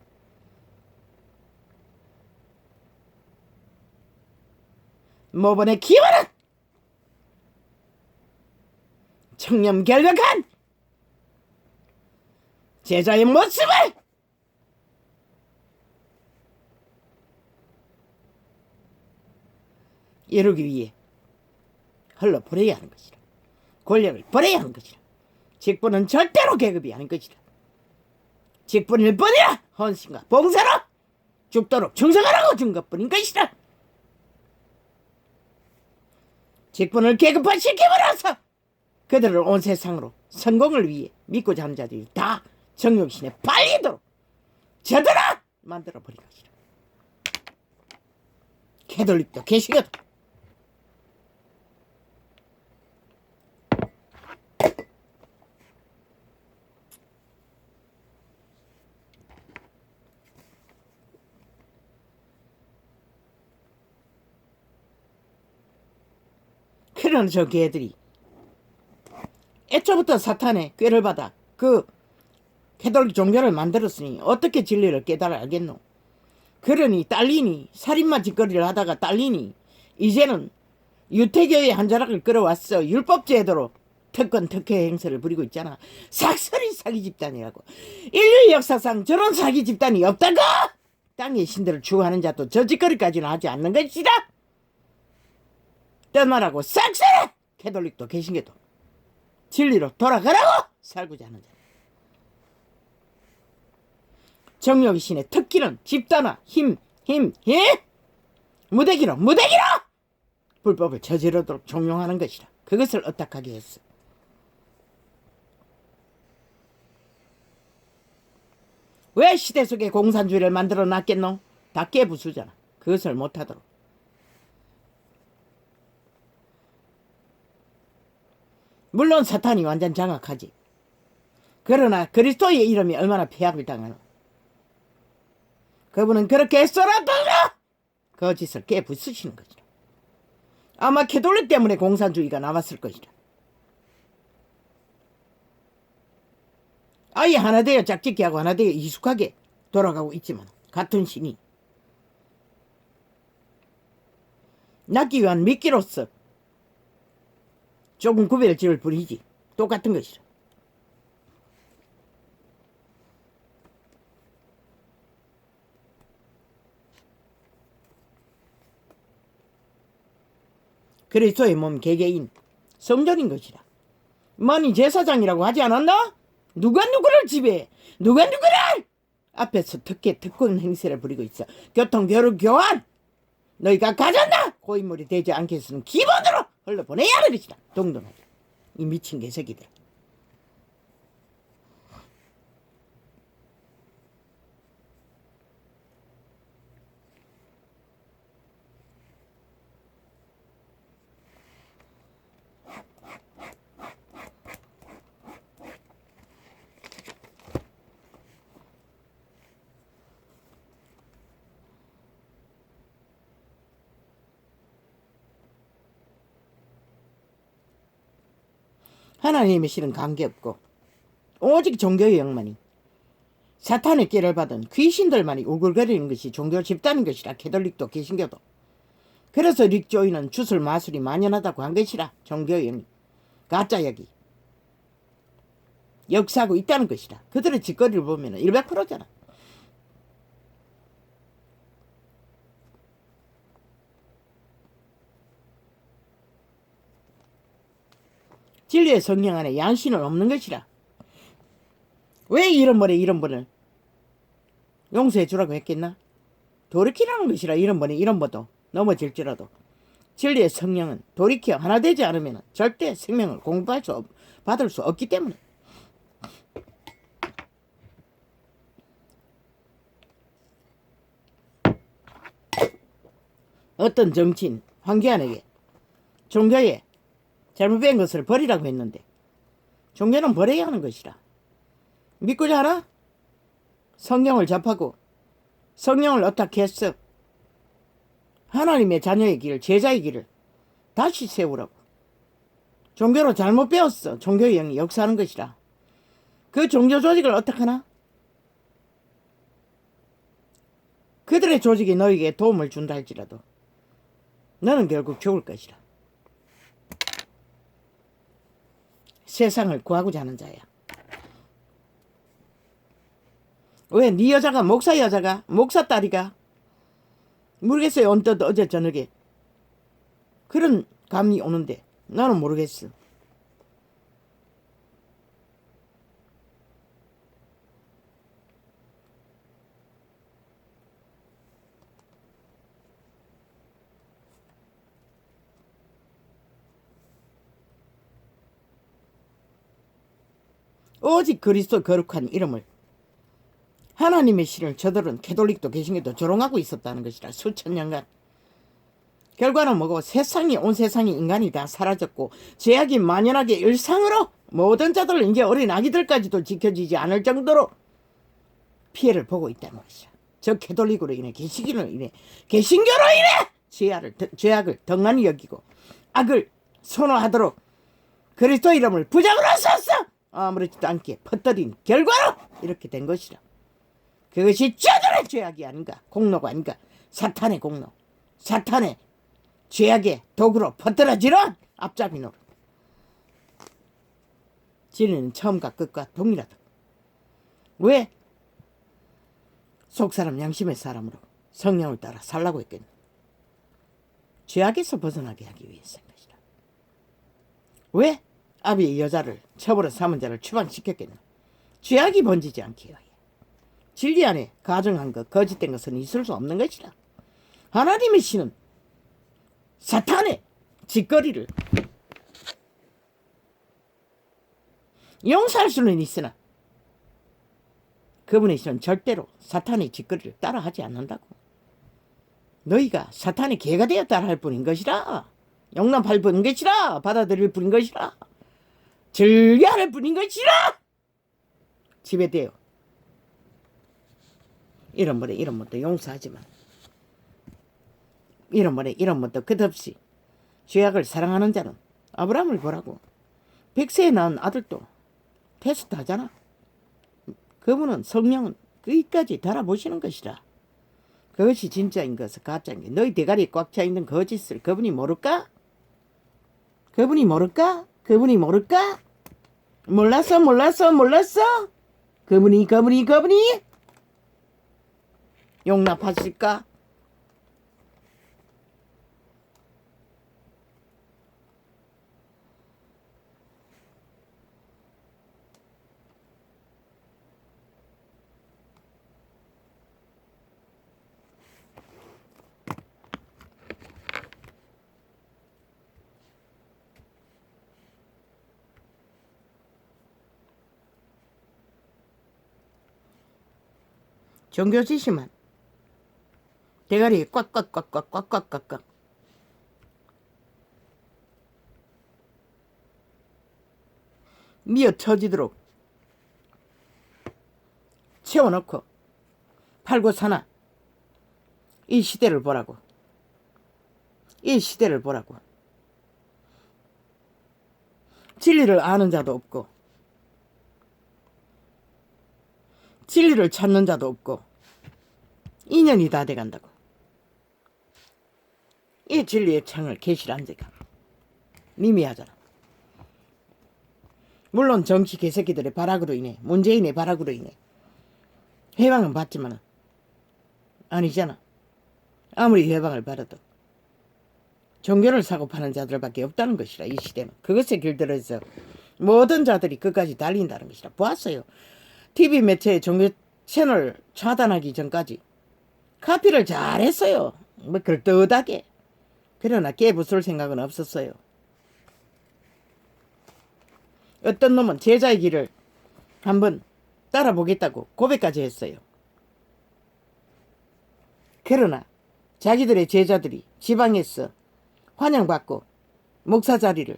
[SPEAKER 1] 모본의 기원은 청렴결백한 제자의 모습을 이루기 위해 흘러보내야 하는 것이라. 권력을 버려야 하는 것이라. 직분은 절대로 계급이 아닌 것이라. 직분을 버려야 헌신과 봉사로 죽도록 충성하라고 준 것뿐인 것이라. 직분을 계급화시킴으로써 그들을 온 세상으로 성공을 위해 믿고자 하는 자들이 다 정욕신에 팔리도록 저들아 만들어버린 것이라. 캐톨릭도 개신교도 그런 저 개들이 애초부터 사탄의 꾀를 받아 그 캐톨릭 종교를 만들었으니 어떻게 진리를 깨달아 알겠노. 그러니 딸리니 살인마 짓거리를 하다가 딸리니 이제는 유태교의 한 자락을 끌어왔어. 율법 제도로 특권 특혜 행세를 부리고 있잖아. 삭설이 사기 집단이라고. 인류 역사상 저런 사기 집단이 없다고. 땅의 신들을 추구하는 자도 저 짓거리까지는 하지 않는 것이다. 떠나라고 삭설해. 캐톨릭도 개신교도 진리로 돌아가라고 살고자 하는 자. 정욕의 신의 특기는 집단화, 힘, 무대기로 불법을 저지르도록 종용하는 것이라. 그것을 어떡하게 했어. 왜 시대 속에 공산주의를 만들어 놨겠노? 다 깨부수잖아. 그것을 못하도록. 물론 사탄이 완전 장악하지. 그러나 그리스도의 이름이 얼마나 폐악을 당하노. 그분은 그렇게 했어라도 거짓을 깨부수시는 것이라. 아마 캐톨릭 때문에 공산주의가 나왔을 것이라. 아예 하나 되어 짝짓기 하고 하나 되어 익숙하게 돌아가고 있지만 같은 신이 낫기 위한 미끼로서 조금 구별지을 뿐이지 똑같은 것이라. 그리스도의 몸 개개인 성전인 것이라. 만이 제사장이라고 하지 않았나? 누가 누구를 지배해? 누가 누구를 앞에서 특권 행세를 부리고 있어. 교통 교류 교환 너희가 가졌나? 고인물이 되지 않게 해서는 기본으로 흘러보내야 하는 것이다. 동동하게 이 미친 개새끼들. 하나님의 실은 관계없고 오직 종교의 영만이 사탄의 깨를 받은 귀신들만이 우글거리는 것이 종교 집단인 것이라. 캐톨릭도 개신교도. 그래서 릭조이는 주술 마술이 만연하다고 한 것이라. 종교의 영이 가짜 역이 역사하고 있다는 것이라. 그들의 짓거리를 보면 100%잖아. 진리의 성령 안에 양심은 없는 것이라. 왜 이런 번을 용서해 주라고 했겠나? 돌이키라는 것이라. 이런 번도 넘어질지라도 진리의 성령은 돌이켜 하나 되지 않으면 절대 생명을 받을 수 없기 때문에. 어떤 정치인 황교안에게 종교에 잘못된 것을 버리라고 했는데 종교는 버려야 하는 것이라. 믿고자 하나? 성령을 접하고 성령을 어떻게 했어? 하나님의 자녀의 길, 제자의 길을 다시 세우라고. 종교로 잘못 배웠어. 종교의 영이 역사하는 것이라. 그 종교 조직을 어떡하나? 그들의 조직이 너에게 도움을 준다 할지라도 너는 결국 죽을 것이라. 세상을 구하고자 하는 자야. 왜? 네 여자가 목사 여자가? 목사 딸이가? 모르겠어요. 언뜻 어제 저녁에. 그런 감이 오는데 나는 모르겠어. 오직 그리스도 거룩한 이름을 하나님의 신을 저들은 캐톨릭도 개신교도 조롱하고 있었다는 것이라 수천 년간. 결과는 뭐고 세상이 온 세상이 인간이 다 사라졌고 죄악이 만연하게 일상으로 모든 자들 이제 어린 아기들까지도 지켜지지 않을 정도로 피해를 보고 있다는 것이야. 저 캐톨릭으로 인해 개신교로 인해 개신교로 인해 죄악을 덩하니 여기고 악을 선호하도록 그리스도 이름을 부정으로 썼어. 아무렇지도 않게 퍼뜨린 결과로 이렇게 된 것이라. 그것이 저들의 죄악이 아닌가, 공로가 아닌가. 사탄의 공로, 사탄의 죄악의 도구로 퍼뜨려지는 앞잡이 노릇. 진리는 처음과 끝과 동일하다. 왜? 속사람 양심의 사람으로 성령을 따라 살라고 했겠나. 죄악에서 벗어나게 하기 위해서인 것이다. 왜? 아비의 여자를 첩으로 삼은 자를 추방시켰겠나. 죄악이 번지지 않게 하여 진리 안에 가정한 것, 거짓된 것은 있을 수 없는 것이다. 하나님의 신은 사탄의 짓거리를 용서할 수는 있으나 그분의 신은 절대로 사탄의 짓거리를 따라하지 않는다고. 너희가 사탄의 개가 되어 따라할 뿐인 것이라. 용납할 뿐인 것이라. 받아들일 뿐인 것이라. 즐겨할 뿐인 것이라. 지배되어 이런 말에 이런 것도 용서하지만 이런 말에 이런 것도 끝없이 죄악을 사랑하는 자는 아브라함을 보라고. 100세에 낳은 아들도 테스트 하잖아. 그분은 성령은 거기까지 달아보시는 것이라. 그것이 진짜인 것은 가짜인 게. 너희 대가리에 꽉 차있는 거짓을 그분이 모를까? 그분이 모를까? 그분이 모를까? 몰랐어? 그분이 용납하실까? 종교 지시만 대가리에 꽉 미어 터지도록 채워넣고 팔고 사나. 이 시대를 보라고. 이 시대를 보라고. 진리를 아는 자도 없고 진리를 찾는 자도 없고 2년이 다 돼간다고. 이 진리의 창을 계시란 데가 미미하잖아. 물론 정치 개새끼들의 발악으로 인해, 문재인의 발악으로 인해 해방은 받지만 아니잖아. 아무리 해방을 받아도 종교를 사고 파는 자들밖에 없다는 것이라. 이 시대는 그것에 길들여서 모든 자들이 끝까지 달린다는 것이라. 보았어요. TV 매체의 종교 채널 차단하기 전까지 카피를 잘했어요. 뭐 걸떠하게. 그러나 깨부술 생각은 없었어요. 어떤 놈은 제자의 길을 한번 따라보겠다고 고백까지 했어요. 그러나 자기들의 제자들이 지방에서 환영받고 목사 자리를,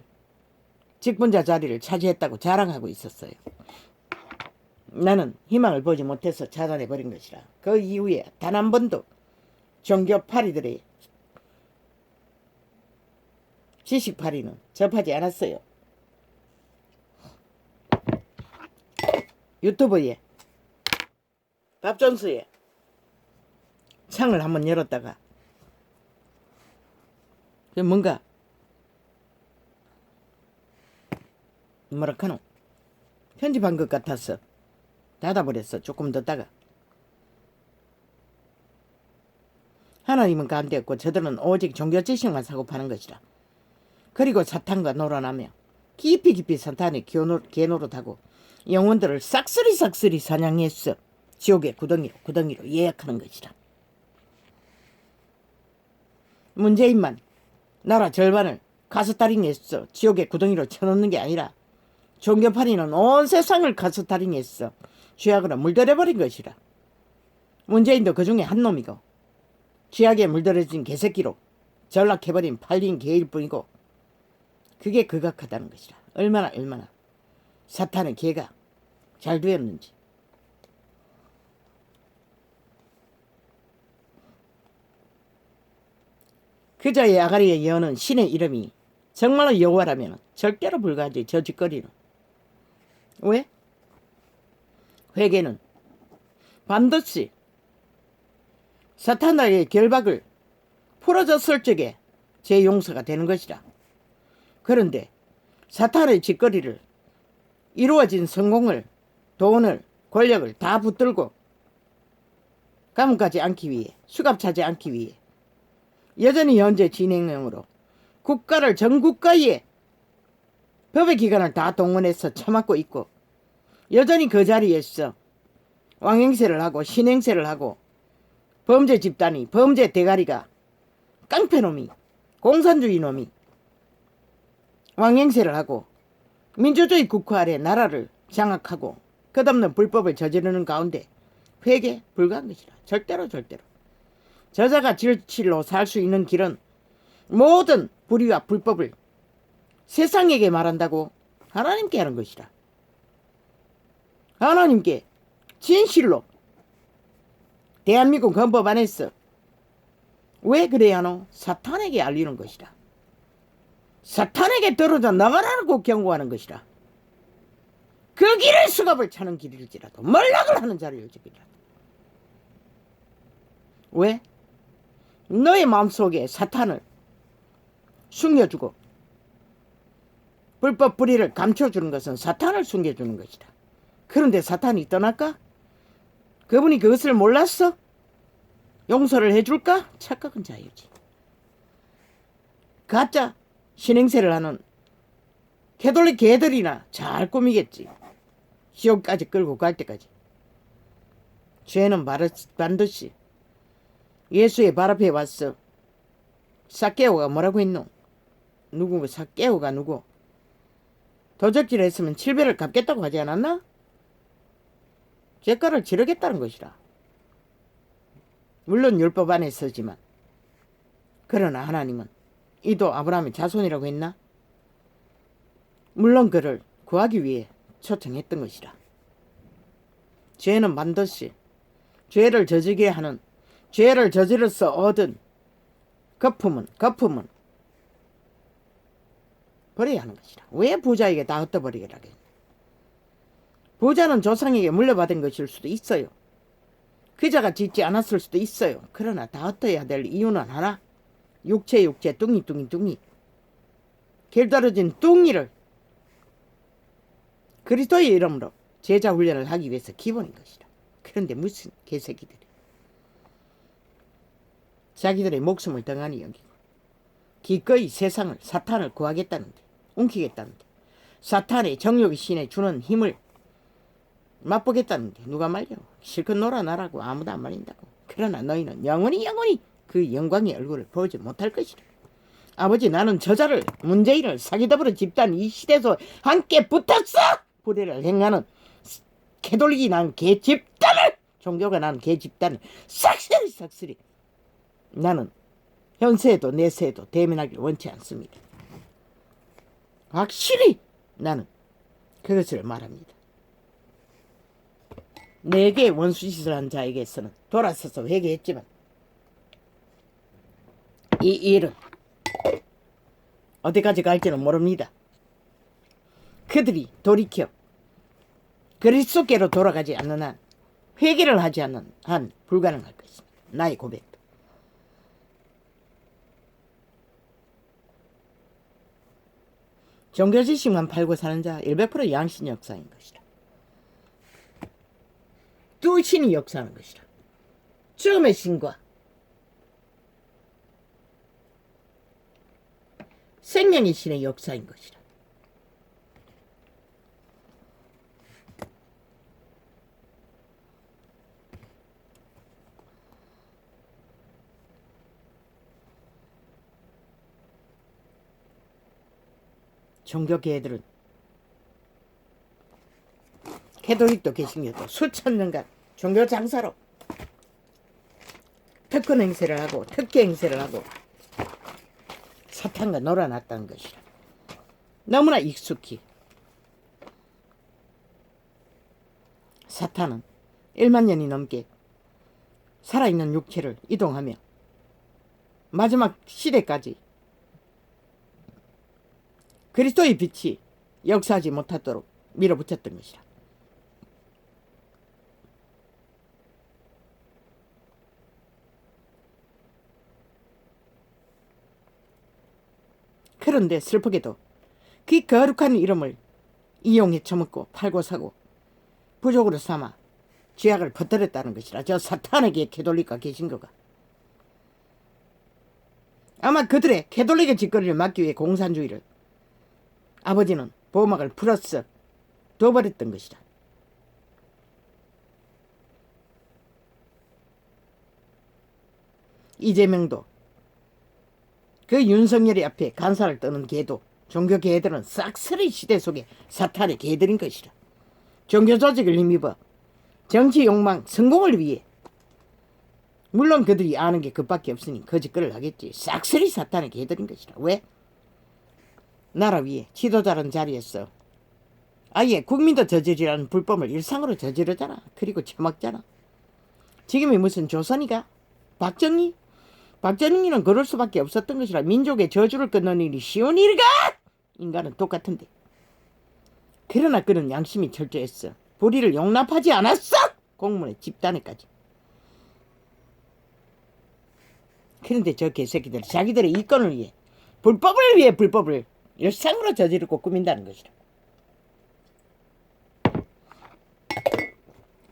[SPEAKER 1] 직분자 자리를 차지했다고 자랑하고 있었어요. 나는 희망을 보지 못해서 차단해버린 것이라. 그 이후에 단 한 번도 종교파리들의 지식파리는 접하지 않았어요. 유튜브에 밥존스에 창을 한번 열었다가 뭔가 뭐랄까노 편집한 것 같아서 닫아버렸어. 조금 뒀다가 하나님은 가운데 없고 저들은 오직 종교 지식만 사고 파는 것이라. 그리고 사탄과 놀아나며 깊이 깊이 사탄의 개노릇하고 영혼들을 싹쓸이 사냥했어 지옥의 구덩이로 예약하는 것이라. 문재인만 나라 절반을 가스타링했어 지옥의 구덩이로 쳐넣는 게 아니라 종교파리는 온 세상을 가스타링했어 쥐약으로 물들여버린 것이라. 문재인도 그 중에 한 놈이고 쥐약에 물들여진 개새끼로 전락해버린 팔린 개일 뿐이고 그게 극악하다는 것이라. 얼마나 사탄의 개가 잘 되었는지. 그자의 아가리에 여는 신의 이름이 정말로 여호와라면 절대로 불가하지. 저 짓거리는. 왜? 회개는 반드시 사탄의 결박을 풀어졌을 적에 제 용서가 되는 것이라. 그런데 사탄의 짓거리를 이루어진 성공을, 돈을, 권력을 다 붙들고 감옥가지 않기 위해, 수갑차지 않기 위해 여전히 현재 진행형으로 국가를 전국가에 법의 기관을 다 동원해서 처맞고 있고 여전히 그 자리에서 왕행세를 하고 신행세를 하고 범죄 집단이, 범죄 대가리가, 깡패놈이, 공산주의 놈이 왕행세를 하고 민주주의 국가 아래 나라를 장악하고 끝없는 불법을 저지르는 가운데 회개 불가한 것이라. 절대로. 저자가 질질로 살 수 있는 길은 모든 불의와 불법을 세상에게 말한다고 하나님께 하는 것이라. 하나님께 진실로 대한민국 헌법 안에서 왜 그래야 하노? 사탄에게 알리는 것이라. 사탄에게 떨어져 나가라고 경고하는 것이라. 그 길을 수갑을 차는 길일지라도 몰락을 하는 자리일지라도. 왜? 너의 마음속에 사탄을 숨겨주고 불법 불의를 감춰주는 것은 사탄을 숨겨주는 것이다. 그런데 사탄이 떠날까? 그분이 그것을 몰랐어? 용서를 해줄까? 착각은 자유지. 가짜 신행세를 하는 캐톨릭 개들이나 잘 꾸미겠지. 지옥까지 끌고 갈 때까지. 죄는 반드시 예수의 발 앞에 왔어. 삭개오가 뭐라고 했노? 누구? 삭개오가 누구? 도적질 했으면 7배를 갚겠다고 하지 않았나? 죄가를 치르겠다는 것이라. 물론 율법 안에 서지만 그러나 하나님은 이도 아브라함의 자손이라고 했나? 물론 그를 구하기 위해 초청했던 것이라. 죄는 반드시 죄를 저지게 하는, 죄를 저지르서 얻은 거품은 버려야 하는 것이라. 왜 부자에게 다 흩어버리게라 했나? 부자는 조상에게 물려받은 것일 수도 있어요. 그자가 짓지 않았을 수도 있어요. 그러나 다 흩어야 될 이유는 하나. 육체 뚱이 길들어진 뚱이를 그리스도의 이름으로 제자 훈련을 하기 위해서 기본인 것이라. 그런데 무슨 개새끼들이 자기들의 목숨을 덩하니 여기고 기꺼이 세상을, 사탄을 구하겠다는데, 움키겠다는데, 사탄의 정욕의 신에 주는 힘을 맛보겠다는데 누가 말려? 실컷 놀아나라고 아무도 안 말린다고. 그러나 너희는 영원히 그 영광의 얼굴을 보지 못할 것이라. 아버지, 나는 저자를, 문재인을, 사기더불어 집단 이 시대에서 함께 붙었어! 불의를 행하는 캐톨릭이 난 개 집단을, 종교가 난 개 집단을 싹쓸이 나는 현세에도 내세에도 대면하기를 원치 않습니다. 확실히 나는 그것을 말합니다. 내게 원수짓을 한 자에게서는 돌아서서 회개했지만 이 일은 어디까지 갈지는 모릅니다. 그들이 돌이켜 그리스도께로 돌아가지 않는 한, 회개를 하지 않는 한 불가능할 것입니다. 나의 고백도. 종교지식만 팔고 사는 자 100% 양신 역사인 것이라. 또 신이 역사하는 것이라. 처음의 신과 생명의 신의 역사인 것이라. 종교계들은 캐톨릭도 개신교도 수천 년간 종교 장사로 특권 행세를 하고 특기 행세를 하고 사탄과 놀아났다는 것이라. 너무나 익숙히. 사탄은 1만 년이 넘게 살아있는 육체를 이동하며 마지막 시대까지 그리스도의 빛이 역사하지 못하도록 밀어붙였던 것이라. 그런데 슬프게도 그 거룩한 이름을 이용해 처먹고 팔고 사고 부족으로 삼아 죄악을 퍼뜨렸다는 것이라. 저 사탄에게 캐톨릭과 개신교가 아마 그들의 캐톨릭의 짓거리를 막기 위해 공산주의를 아버지는 보호막을 풀어서 둬버렸던 것이다. 이재명도 그 윤석열이 앞에 간사를 떠는 개도 종교 개들은 싹쓸이 시대 속에 사탄의 개들인 것이라. 종교 조직을 힘입어 정치 욕망 성공을 위해, 물론 그들이 아는 게 그밖에 없으니 거짓글을 하겠지. 싹쓸이 사탄의 개들인 것이라. 왜? 나라 위에 지도자라는 자리에서 아예 국민도 저지르라는 불법을 일상으로 저지르잖아. 그리고 처먹잖아. 지금이 무슨 조선이가? 박정희는 그럴 수밖에 없었던 것이라. 민족의 저주를 끊는 일이 쉬운 일이가? 인간은 똑같은데. 그러나 그는 양심이 철저했어. 불의를 용납하지 않았어. 공문에 집단에까지. 그런데 저 개새끼들 자기들의 이권을 위해 불법을 위해 불법을 일상으로 저지르고 꾸민다는 것이라.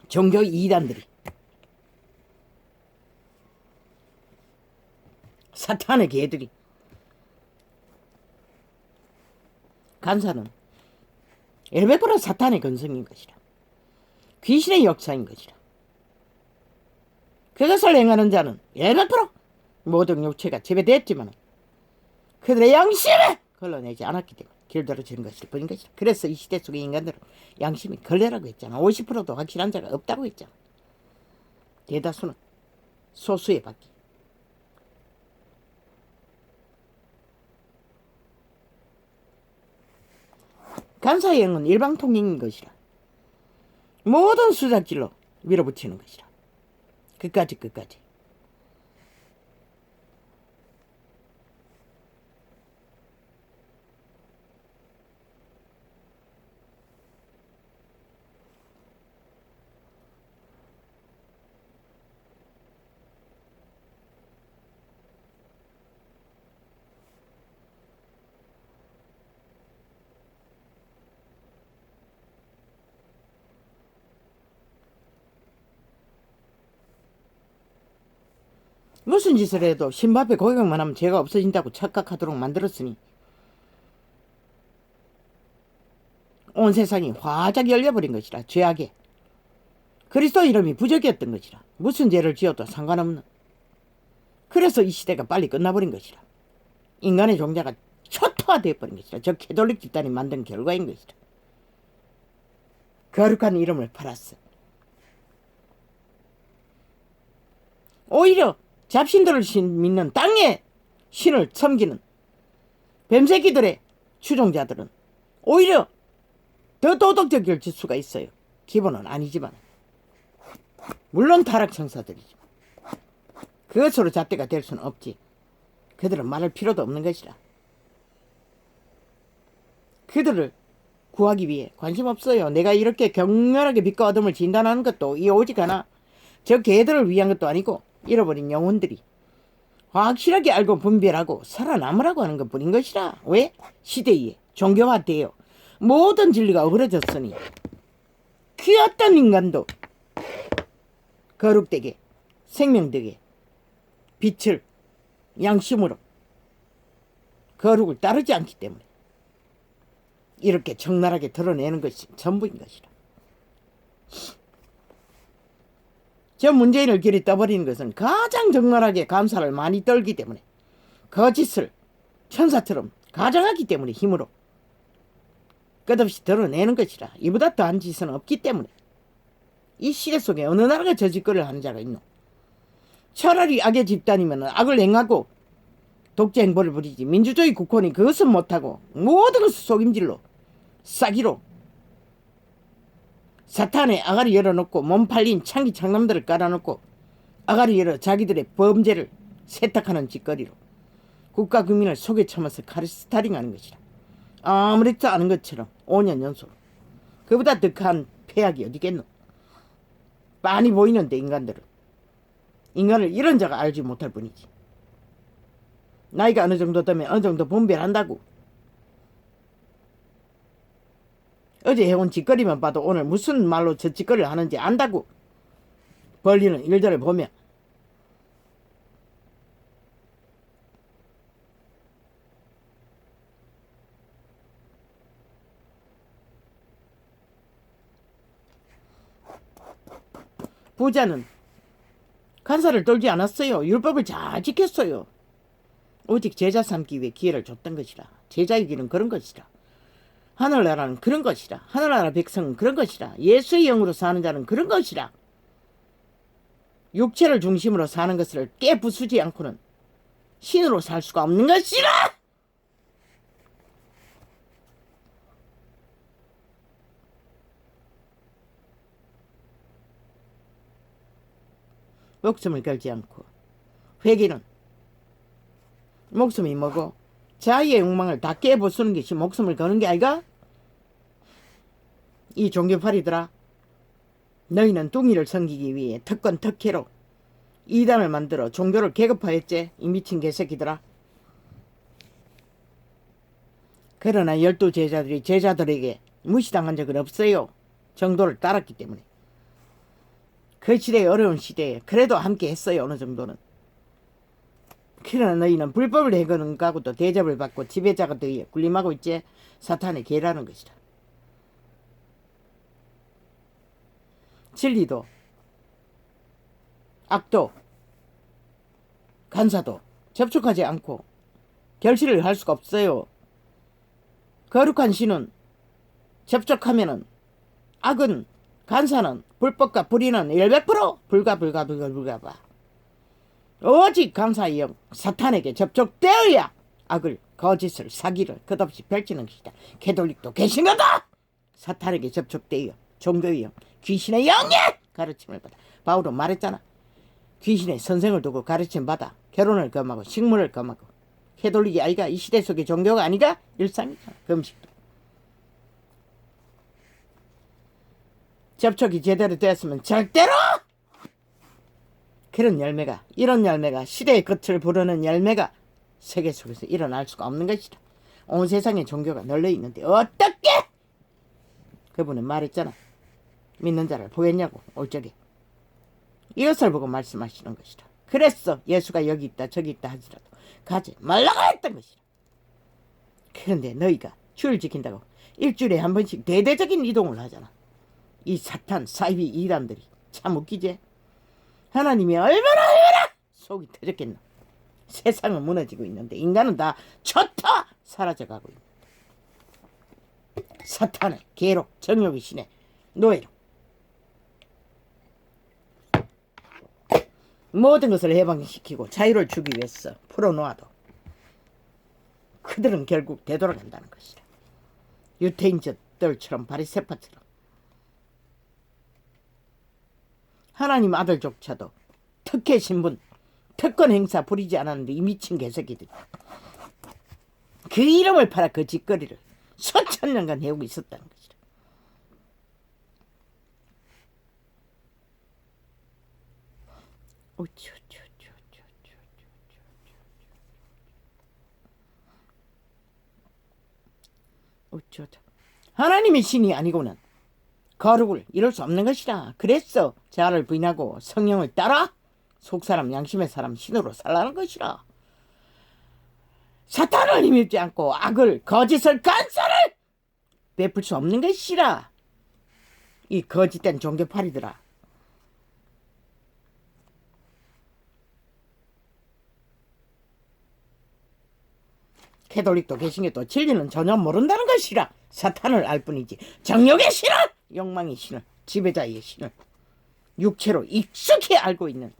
[SPEAKER 1] 종교 이단들이, 사탄의 개들이, 간사는 100% 사탄의 건성인 것이라. 귀신의 역사인 것이라. 그것을 행하는 자는 100% 모든 육체가 지배되었지만 그들의 양심에 걸러내지 않았기 때문에 길들어지는 것일 뿐인 것이라. 그래서 이 시대 속의 인간들은 양심이 걸레라고 했잖아. 50%도 확실한 자가 없다고 했잖아. 대다수는 소수에 받기. 간사의 영은 일방통행인 것이라. 모든 수작질로 밀어붙이는 것이라. 끝까지. 무슨 짓을 해도 신바페 고백만 하면 죄가 없어진다고 착각하도록 만들었으니 온 세상이 화작 열려버린 것이라. 죄악에 그리스도 이름이 부적이었던 것이라. 무슨 죄를 지어도 상관없는. 그래서 이 시대가 빨리 끝나버린 것이라. 인간의 종자가 초토화되어버린 것이라. 저 캐톨릭 집단이 만든 결과인 것이라. 거룩한 이름을 팔았어. 오히려 잡신들을 믿는 땅의 신을 섬기는 뱀새끼들의 추종자들은 오히려 더 도덕적일 수가 있어요. 기본은 아니지만. 물론 타락천사들이지만 그것으로 잣대가 될 수는 없지. 그들은 말할 필요도 없는 것이라. 그들을 구하기 위해 관심 없어요. 내가 이렇게 격렬하게 빛과 어둠을 진단하는 것도 이 오직 하나 저 개들을 위한 것도 아니고 잃어버린 영혼들이 확실하게 알고 분별하고 살아남으라고 하는 것뿐인 것이라. 왜? 시대에 종교화되어 모든 진리가 어그러졌으니 그 어떤 인간도 거룩되게 생명되게 빛을 양심으로 거룩을 따르지 않기 때문에 이렇게 적나라하게 드러내는 것이 전부인 것이라. 저 문재인을 길이 떠버리는 것은 가장 적나라하게 감사를 많이 떨기 때문에 거짓을 천사처럼 가장하기 때문에 힘으로 끝없이 드러내는 것이라. 이보다 더한 짓은 없기 때문에 이 시대 속에 어느 나라가 저 짓거리를 하는 자가 있노? 차라리 악의 집단이면 악을 행하고 독재 행보를 부리지, 민주주의 국권이 그것은 못하고 모든 것을 속임질로 싸기로 사탄의 아가리 열어놓고 몸 팔린 창기 창남들을 깔아놓고 아가리 열어 자기들의 범죄를 세탁하는 짓거리로 국가 국민을 속에 참아서 카르스타링하는 것이라. 아무렇지도 않은 것처럼 5년 연속. 그보다 득한 폐악이 어디겠노? 빤히 보이는데 인간을 이런 자가 알지 못할 뿐이지. 나이가 어느 정도 되면 어느 정도 분별한다고. 어제 해온 짓거리만 봐도 오늘 무슨 말로 저 짓거리를 하는지 안다고. 벌리는 일들을 보면. 부자는 간사를 떨지 않았어요. 율법을 잘 지켰어요. 오직 제자 삼기 위해 기회를 줬던 것이라. 제자의 길은 그런 것이라. 하늘나라는 그런 것이라. 하늘나라 백성은 그런 것이라. 예수의 영으로 사는 자는 그런 것이라. 육체를 중심으로 사는 것을 깨부수지 않고는 신으로 살 수가 없는 것이라. 목숨을 걸지 않고. 회개는 목숨이 뭐고 자의의 욕망을 다 깨부수는 것이 목숨을 거는 게 아이가? 이 종교팔이들아, 너희는 뚱이를 섬기기 위해 특권 특혜로 이단을 만들어 종교를 계급화했지, 이 미친 개새끼들아. 그러나 12제자들이 제자들에게 무시당한 적은 없어요. 정도를 따랐기 때문에. 그 시대의 어려운 시대에 그래도 함께 했어요. 어느 정도는. 그러나 너희는 불법을 행하는 가고도 대접을 받고 지배자가 되어 군림하고 있지. 사탄의 계라는 것이라. 진리도 악도 간사도 접촉하지 않고 결실을 할 수가 없어요. 거룩한 신은 접촉하면은, 악은 간사는 불법과 불의는 100% 불가. 오직 감사의 영 사탄에게 접촉되어야 악을, 거짓을, 사기를 끝없이 펼치는 것이다. 캐톨릭도 개신교다. 사탄에게 접촉되어 종교의 영, 귀신의 영의 가르침을 받아. 바울은 말했잖아. 귀신의 선생을 두고 가르침 받아 결혼을 금하고 식물을 금하고. 캐톨릭이 아이가 이 시대 속의 종교가 아니가? 일상이잖아. 금식도. 접촉이 제대로 되었으면 절대로 그런 열매가, 이런 열매가, 시대의 끝을 부르는 열매가 세계 속에서 일어날 수가 없는 것이다. 온 세상에 종교가 널려 있는데 어떻게? 그분은 말했잖아. 믿는 자를 보겠냐고, 올 적에. 이것을 보고 말씀하시는 것이다. 그랬어. 예수가 여기 있다 저기 있다 하지라도 가지 말라고 했던 것이다. 그런데 너희가 주를 지킨다고 일주일에 한 번씩 대대적인 이동을 하잖아. 이 사탄 사이비 이단들이 참 웃기지. 하나님이 얼마나 속이 터졌겠나. 세상은 무너지고 있는데 인간은 다 쳤다 사라져가고 있는 사탄의 계로, 정욕의 신의 노예로 모든 것을 해방시키고 자유를 주기 위해서 풀어놓아도 그들은 결국 되돌아간다는 것이다. 유태인들처럼 바리새파처럼 하나님 아들조차도 특혜 신분, 특권 행사 부리지 않았는데 이 미친 개새끼들. 그 이름을 팔아 그 짓거리를 수천 년간 해오고 있었다는 것이다. 하나님의 신이 아니고는 거룩을 이룰 수 없는 것이라. 그랬어. 자아를 부인하고 성령을 따라 속사람 양심의 사람 신으로 살라는 것이라. 사탄을 힘입지 않고 악을 거짓을 간사를 베풀 수 없는 것이라. 이 거짓된 종교파리들아. 캐톨릭도 개신교도 진리는 전혀 모른다는 것이라. 사탄을 알 뿐이지 정욕의 신을, 욕망의 신을, 지배자의 신을 육체로 익숙히 알고 있는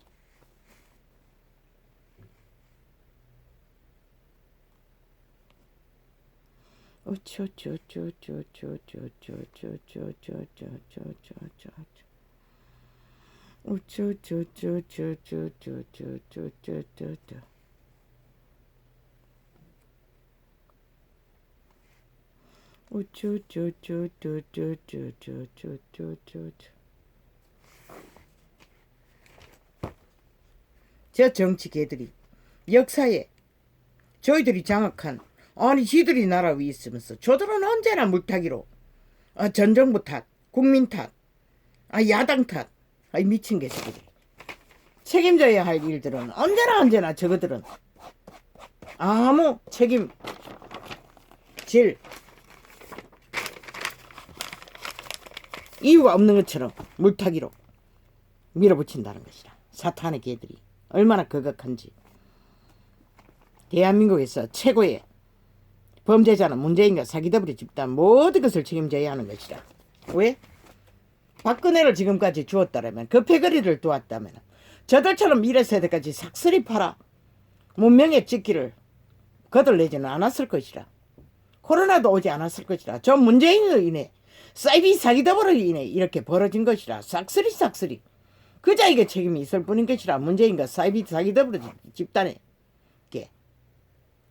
[SPEAKER 1] 저 정치개들이 역사에 저희들이 장악한, 아니 지들이 나라 위에 있으면서 저들은 언제나 물타기로 전 정부 탓, 국민 탓, 야당 탓, 미친 개새끼들. 책임져야 할 일들은 언제나 저거들은 아무 책임질 이유가 없는 것처럼 물타기로 밀어붙인다는 것이다. 사탄의 개들이 얼마나 거각한지. 대한민국에서 최고의 범죄자는 문재인과 사기더블이 집단 모든 것을 책임져야 하는 것이다. 왜? 박근혜를 지금까지 주었다면, 그 패거리를 두었다면 저들처럼 미래세대까지 삭슬이 팔아 문명의 직기를 거들내지는 않았을 것이라. 코로나도 오지 않았을 것이라. 저 문재인으로 인해, 사이비 사기더블로 인해 이렇게 벌어진 것이라. 삭슬이 그 자에게 책임이 있을 뿐인 것이라. 문재인과 사이비 사기더블 집단에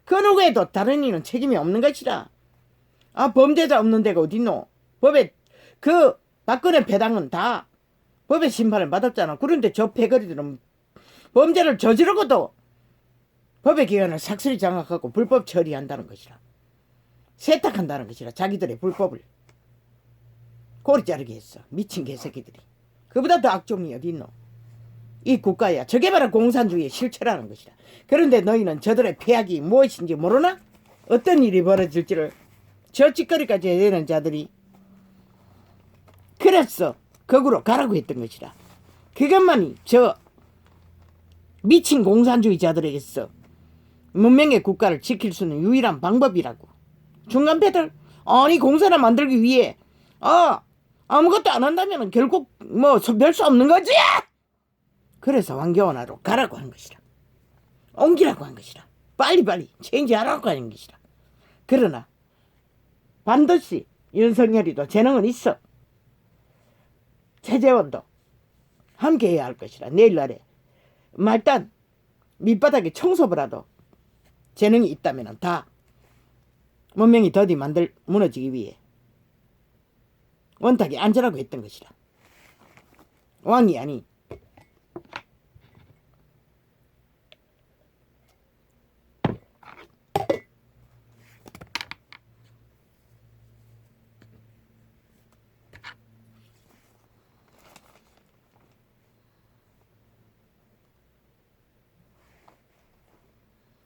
[SPEAKER 1] 그 누구에도 다른 이는 책임이 없는 것이라. 범죄자 없는 데가 어딨노? 법에 그 박근혜 배당은 다 법의 심판을 받았잖아. 그런데 저 패거리들은 범죄를 저지르고도 법의 기관을 삭슬이 장악하고 불법 처리한다는 것이라. 세탁한다는 것이라. 자기들의 불법을 고리 자르게 했어. 미친 개새끼들이. 그보다 더 악종이 어딨노? 이 국가야. 저게 바로 공산주의의 실체라는 것이다. 그런데 너희는 저들의 폐악이 무엇인지 모르나? 어떤 일이 벌어질지를 저 짓거리까지 해내는 자들이 그래서 거꾸로 가라고 했던 것이다. 그것만이 저 미친 공산주의자들에게서 문명의 국가를 지킬 수 있는 유일한 방법이라고. 중간배들, 아니 공산을 만들기 위해 아무것도 안 한다면 결국 별 수 없는 거지. 그래서 황교안으로 가라고 한 것이라. 옮기라고 한 것이라. 빨리빨리 체인지하라고 하는 것이라. 그러나 반드시 윤석열이도 재능은 있어. 최재원도 함께 해야 할 것이라. 내일날에 말단 밑바닥에 청소부라도 재능이 있다면 다 문명이 더디 무너지기 위해 원탁에 앉으라고 했던 것이라. 왕이 아니.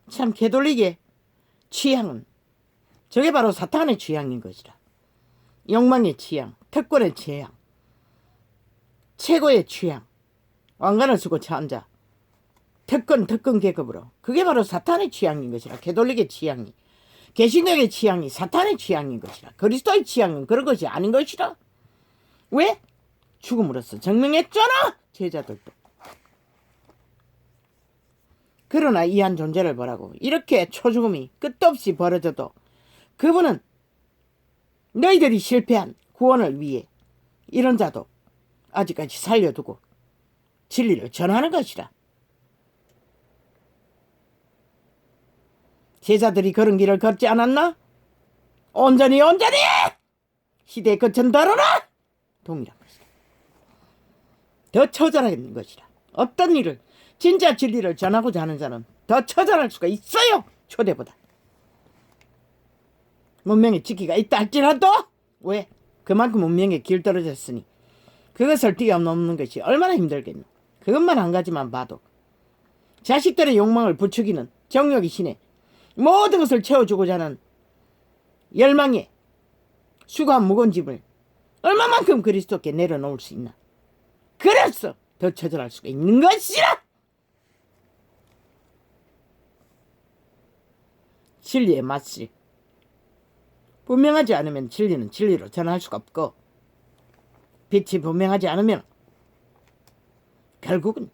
[SPEAKER 1] 참 개돌리게 취향은 저게 바로 사탄의 취향인 것이라. 욕망의 취향, 특권의 취향, 최고의 취향, 왕관을 쓰고 앉아 특권 계급으로. 그게 바로 사탄의 취향인 것이라. 개돌리게 취향이, 개신교의 취향이 사탄의 취향인 것이라. 그리스도의 취향은 그런 것이 아닌 것이라. 왜? 죽음으로써 증명했잖아. 제자들도. 그러나 이 한 존재를 보라고. 이렇게 초죽음이 끝도 없이 벌어져도 그분은 너희들이 실패한 구원을 위해 이런 자도 아직까지 살려두고 진리를 전하는 것이라. 제자들이 그런 길을 걷지 않았나? 온전히 시대의 끝은 다르나? 동일한 것이다. 더 처절한 것이라. 어떤 일을 진짜 진리를 전하고자 하는 자는 더 처절할 수가 있어요. 초대보다. 문명의 지키가 있다 할지라도. 왜? 그만큼 문명에 길 떨어졌으니 그것을 뛰어넘는 것이 얼마나 힘들겠노. 그것만 한 가지만 봐도 자식들의 욕망을 부추기는 정욕의 신에 모든 것을 채워주고자 하는 열망에 수고한 무거운 짐을 얼마만큼 그리스도께 내려놓을 수 있나. 그래서 더 처절할 수가 있는 것이라. 진리의 맛이 분명하지 않으면 진리는 진리로 전할 수가 없고, 빛이 분명하지 않으면 결국은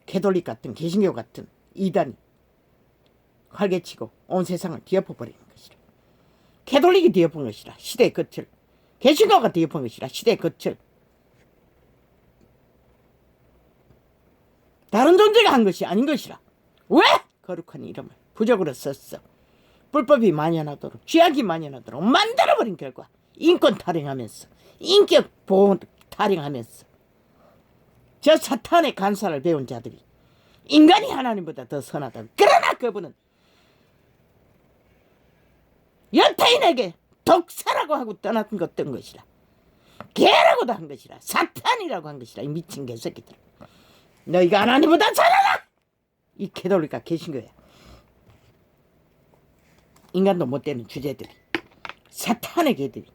[SPEAKER 1] 캐톨릭 같은 개신교 같은 이단이 활개치고 온 세상을 뒤엎어버리는 것이라. 캐톨릭이 뒤엎은 것이라 시대의 끝을, 개신교가 뒤엎은 것이라 시대의 끝을, 다른 존재가 한 것이 아닌 것이라. 왜? 거룩한 이름을 부적으로 썼어. 불법이 만연하도록, 죄악이 만연하도록 만들어버린 결과 인권 탈행하면서, 인격 보호 탈행하면서 저 사탄의 간사를 배운 자들이 인간이 하나님보다 더 선하다. 그러나 그분은 여타인에게 독사라고 하고 떠났던 것이라, 개라고도 한 것이라, 사탄이라고 한 것이라. 이 미친 개새끼들, 너희가 하나님보다 잘하라. 이 캐톨릭과 개신교야. 인간도 못 되는 주제들이, 사탄의 개들이,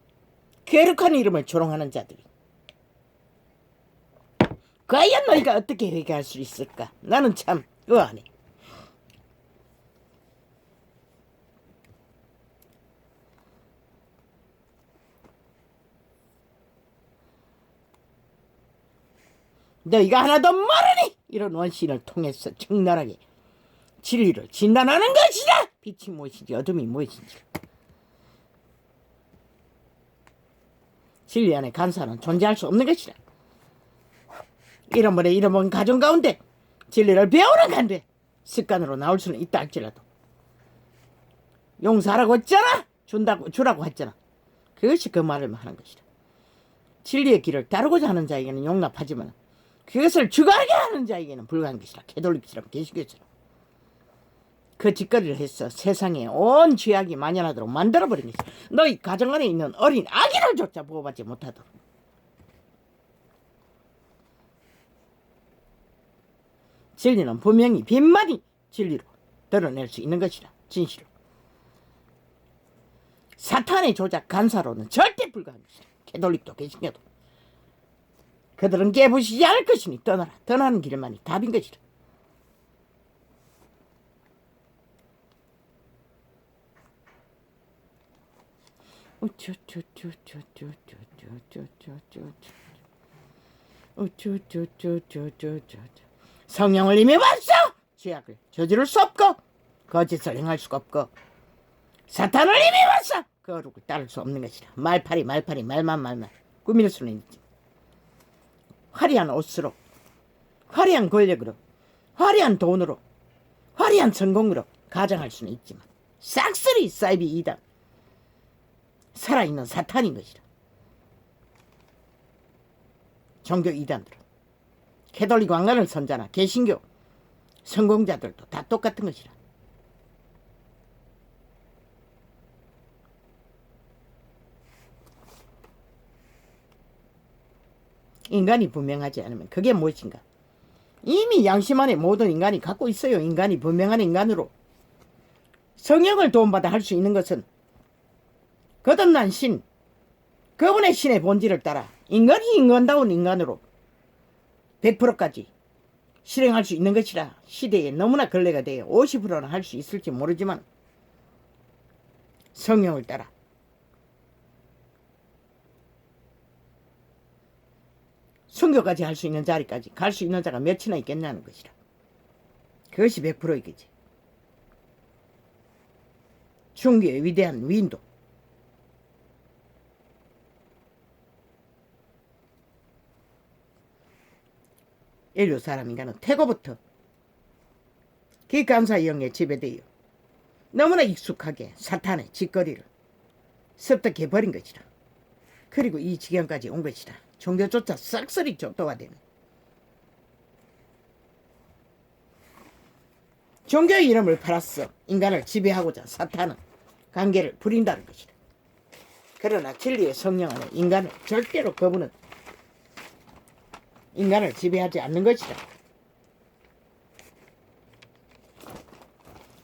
[SPEAKER 1] 거룩한 이름을 조롱하는 자들이, 과연 너희가 어떻게 회개할 수 있을까? 나는 참 의아하네. 너희가 하나도 모르니 이런 원신을 통해서 적나라하게 진리를 진단하는 것이다. 빛이 무엇인지 어둠이 무엇인지. 진리 안에 간사는 존재할 수 없는 것이라. 잃어버린 가정 가운데 진리를 배우는 간데 습관으로 나올 수는 있다 할지라도 용서하라고 했잖아. 주라고 했잖아. 그것이 그 말을 하는 것이라. 진리의 길을 따르고자 하는 자에게는 용납하지만 그것을 주관하게 하는 자에게는 불가한 것이라. 캐톨릭처럼 개신교처럼 그 짓거리를 해서 세상에 온 죄악이 만연하도록 만들어버린 것이라. 너희 가정 안에 있는 어린 아기를 조차 보호받지 못하도록. 진리는 분명히 빈만이 진리로 드러낼 수 있는 것이라. 진실로. 사탄의 조작 간사로는 절대 불가한 것이라. 캐톨릭도 개신교도. 그들은 깨부시지 않을 것이니 떠나라. 떠나는 길만이 답인 것이라. 성령을 임해봤어. 죄악을 저지를 수 없고 거짓을 행할 수가 없고 사탄을 임해봤어. 거룩을 따를 수 없는 것이라. 말팔이 말만 꾸밀 수는 있지. 화려한 옷으로, 화려한 권력으로, 화려한 돈으로, 화려한 성공으로 가장할 수는 있지만 싹쓸이 사이비 이단, 살아있는 사탄인 것이라. 종교 이단들은 캐톨릭 왕관을 선자나 개신교 성공자들도 다 똑같은 것이라. 인간이 분명하지 않으면 그게 무엇인가? 이미 양심 안에 모든 인간이 갖고 있어요. 인간이 분명한 인간으로 성령을 도움받아 할 수 있는 것은 거듭난 신, 그분의 신의 본질을 따라 인간이 인간다운 인간으로 100%까지 실행할 수 있는 것이라. 시대에 너무나 걸레가 되어 50%는 할 수 있을지 모르지만 성령을 따라 순교까지 할 수 있는 자리까지 갈 수 있는 자가 몇이나 있겠냐는 것이라. 그것이 100%이겠지. 중교의 위대한 위인도 인류 사람인가는 태고부터 기간사 영에 지배되어 너무나 익숙하게 사탄의 짓거리를 습득해버린 것이라. 그리고 이 지경까지 온 것이라. 종교조차 싹쓸이 조도화되는 종교의 이름을 팔았어. 인간을 지배하고자 사탄은 관계를 부린다는 것이다. 그러나 진리의 성령 안에 인간을 절대로 그분은 인간을 지배하지 않는 것이다.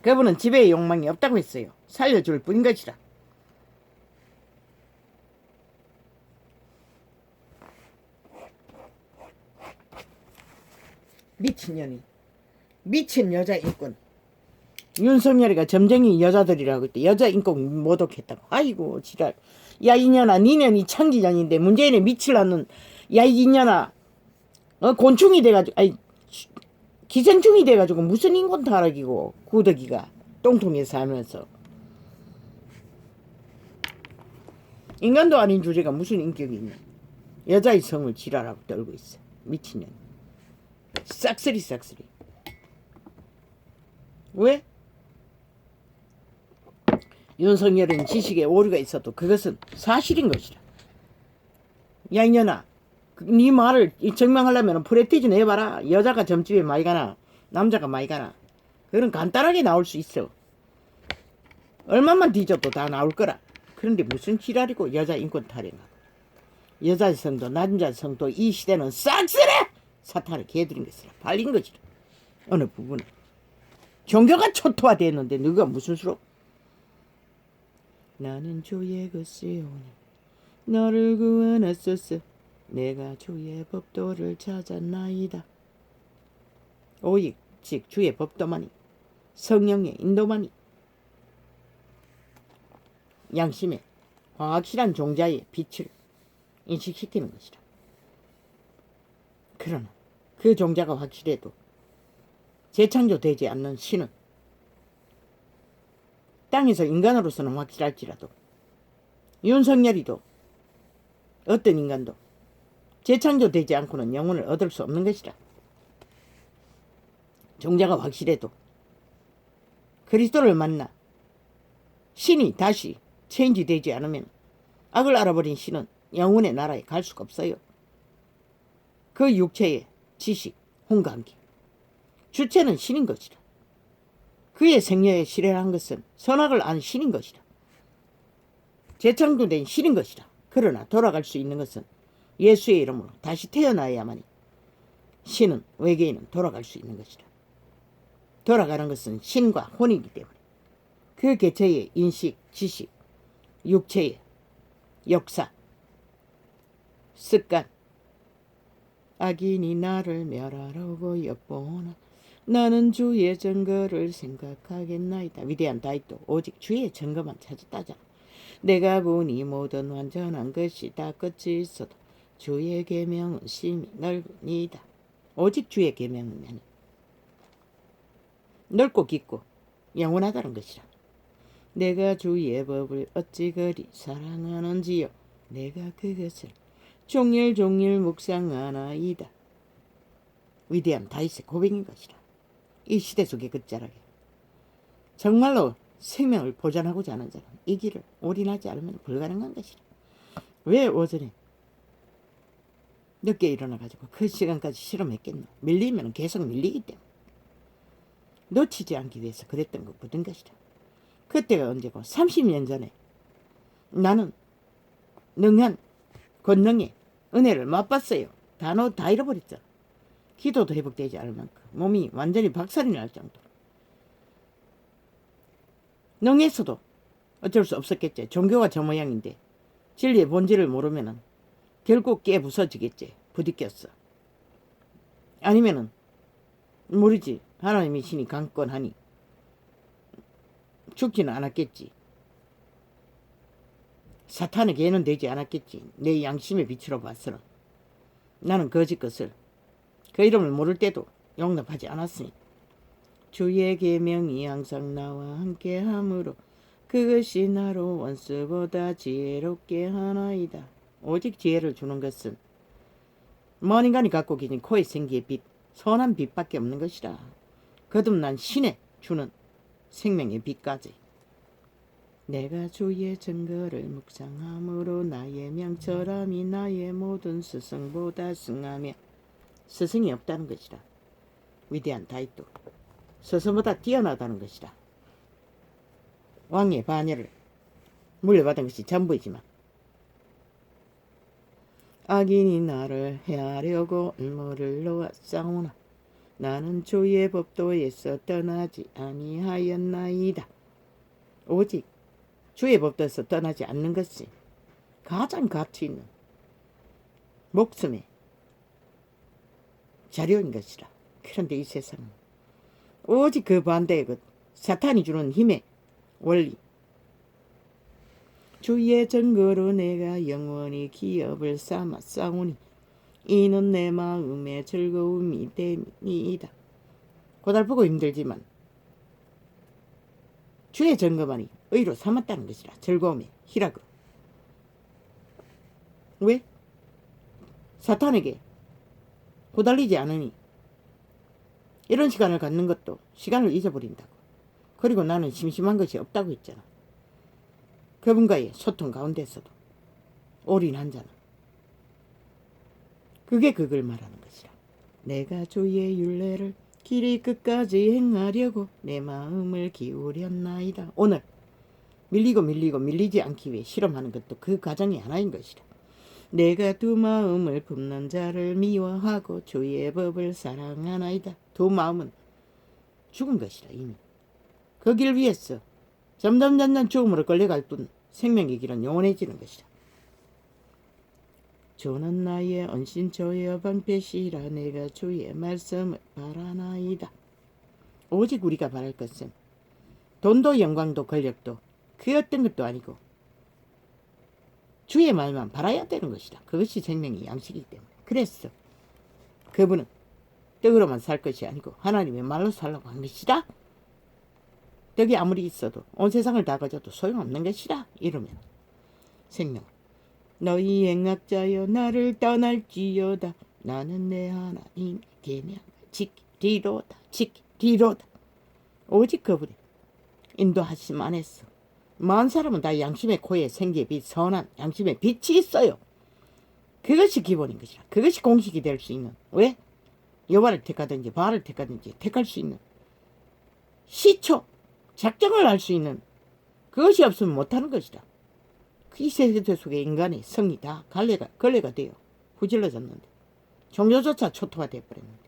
[SPEAKER 1] 그분은 지배의 욕망이 없다고 했어요. 살려줄 뿐인 것이라. 미친년이. 미친 여자 인권. 윤석열이가 점쟁이 여자들이라고 했대. 여자 인권 모독했다고. 아이고 지랄. 야 이년아, 니년이 창기전인데 문재인에 미칠라는. 야 이년아, 곤충이 돼가지고, 아이 기생충이 돼가지고 무슨 인권 타락이고 구더기가 똥통에 살면서. 인간도 아닌 주제가 무슨 인격이 있냐. 여자의 성을 지랄하고 떨고 있어. 미친년. 싹쓸이. 왜? 윤석열은 지식에 오류가 있어도 그것은 사실인 것이라. 야 이년아, 네 말을 증명하려면 프레티지 내봐라. 여자가 점집에 많이 가나 남자가 많이 가나. 그건 간단하게 나올 수 있어. 얼마만 뒤져도 다 나올 거라. 그런데 무슨 지랄이고 여자 인권 타령하고. 여자 성도 남자 성도 이 시대는 싹쓸이 사탄을 개들인 것이라. 발린 것이라. 어느 부분에 종교가 초토화되었는데 누가 무슨 수로. 나는 주의 것이오니 너를 구원하소서. 내가 주의 법도를 찾았나이다. 오직 주의 법도만이, 성령의 인도만이 양심의 확실한 종자의 빛을 인식시키는 것이라. 그러나 그 종자가 확실해도 재창조되지 않는 신은 땅에서 인간으로서는 확실할지라도 윤석열이도 어떤 인간도 재창조되지 않고는 영혼을 얻을 수 없는 것이라. 종자가 확실해도 그리스도를 만나 신이 다시 체인지되지 않으면 악을 알아버린 신은 영혼의 나라에 갈 수가 없어요. 그 육체의 지식, 홍감기 주체는 신인 것이라. 그의 생녀에 실현한 것은 선악을 안 신인 것이라. 재창조된 신인 것이라. 그러나 돌아갈 수 있는 것은 예수의 이름으로 다시 태어나야만이 신은, 외계인은 돌아갈 수 있는 것이라. 돌아가는 것은 신과 혼이기 때문에 그 개체의 인식, 지식, 육체의 역사, 습관. 악인이 나를 멸하려고 엿보나 나는 주의 증거를 생각하겠나이다. 위대한 다윗도 오직 주의 증거만 찾았다잖아. 내가 보니 모든 완전한 것이 다 끝이 있어도 주의 계명은 심히 넓으니다. 오직 주의 계명은 넓고 깊고 영원하다는 것이라. 내가 주의 법을 어찌 그리 사랑하는지요. 내가 그것을 종일 묵상하나이다. 위대한 다윗의 고백인 것이라. 이 시대 속의 끝자락에 정말로 생명을 보존하고자 하는 자는 이 길을 올인하지 않으면 불가능한 것이라. 왜 오전에 늦게 일어나가지고 그 시간까지 실험했겠노. 밀리면 계속 밀리기 때문에 놓치지 않기 위해서 그랬던 것 모든 것이라. 그때가 언제고 30년 전에 나는 능한 권능의 은혜를 맛봤어요. 다 잃어버렸죠. 기도도 회복되지 않을 만큼 몸이 완전히 박살이 날 정도로. 능했어도 어쩔 수 없었겠지. 종교가 저 모양인데 진리의 본질을 모르면은 결국 깨 부서지겠지. 부딪혔어. 아니면은 모르지. 하나님의 신이 강권하니 죽지는 않았겠지. 사탄의 개는 되지 않았겠지. 내 양심의 빛으로 봤으나 나는 거짓 것을 그 이름을 모를 때도 용납하지 않았으니 주의 계명이 항상 나와 함께하므로 그것이 나로 원수보다 지혜롭게 하나이다. 오직 지혜를 주는 것은 먼 인간이 갖고 계신 코의 생기의 빛, 선한 빛밖에 없는 것이라. 거듭난 신의 주는 생명의 빛까지. 내가 주의 증거를 묵상함으로 나의 명철함이 나의 모든 스승보다 승하며. 스승이 없다는 것이라. 위대한 다윗도 스승보다 뛰어나다는 것이라. 왕의 반열을 물려받은 것이 전부이지만 악인이 나를 해하려고 얼물을 놓아 싸우나 나는 주의 법도에서 떠나지 아니하였나이다. 오직 주의 법도에서 떠나지 않는 것이 가장 가치 있는 목숨의 자료인 것이라. 그런데 이 세상은 오직 그 반대의 것, 사탄이 주는 힘의 원리, 주의 증거로 내가 영원히 기업을 삼아 싸우니 이는 내 마음의 즐거움이 됨이다. 고달프고 힘들지만 주의 증거만이 의로 삼았다는 것이라. 즐거움의 희락으로. 왜? 사탄에게 고달리지 않으니 이런 시간을 갖는 것도 시간을 잊어버린다고. 그리고 나는 심심한 것이 없다고 했잖아. 그분과의 소통 가운데서도 올인한잖아. 그게 그걸 말하는 것이라. 내가 주의 율례를 길이 끝까지 행하려고 내 마음을 기울였나이다. 오늘 밀리고 밀리지 않기 위해 실험하는 것도 그 과정이 하나인 것이라. 내가 두 마음을 품는 자를 미워하고 주의 법을 사랑하나이다. 두 마음은 죽은 것이라. 이미 그 길 위에서 점점 죽음으로 끌려갈 뿐 생명의 길은 영원해지는 것이라. 주는 나의 언신처여 방패시라. 내가 주의 말씀을 바라나이다. 오직 우리가 바랄 것은 돈도 영광도 권력도 그 어떤 것도 아니고 주의 말만 바라야 되는 것이다. 그것이 생명의 양식이기 때문에. 그래서 그분은 떡으로만 살 것이 아니고 하나님의 말로 살라고 한 것이다. 떡이 아무리 있어도 온 세상을 다 가져도 소용없는 것이다. 이러면 생명, 너희 행악자여 나를 떠날지어다. 나는 내 하나님 계명을 지키리로다. 오직 그분의 인도하심 안에서 많은 사람은 다 양심의 코에 생기의 빛, 선한 양심의 빛이 있어요. 그것이 기본인 것이라. 그것이 공식이 될 수 있는, 왜? 여호와를 택하든지 바알을 택하든지 택할 수 있는 시초, 작정을 할 수 있는 그것이 없으면 못하는 것이다. 이 세대 속에 인간의 성이 다 걸레가 되어 후질러졌는데 종교조차 초토화 되어버렸는데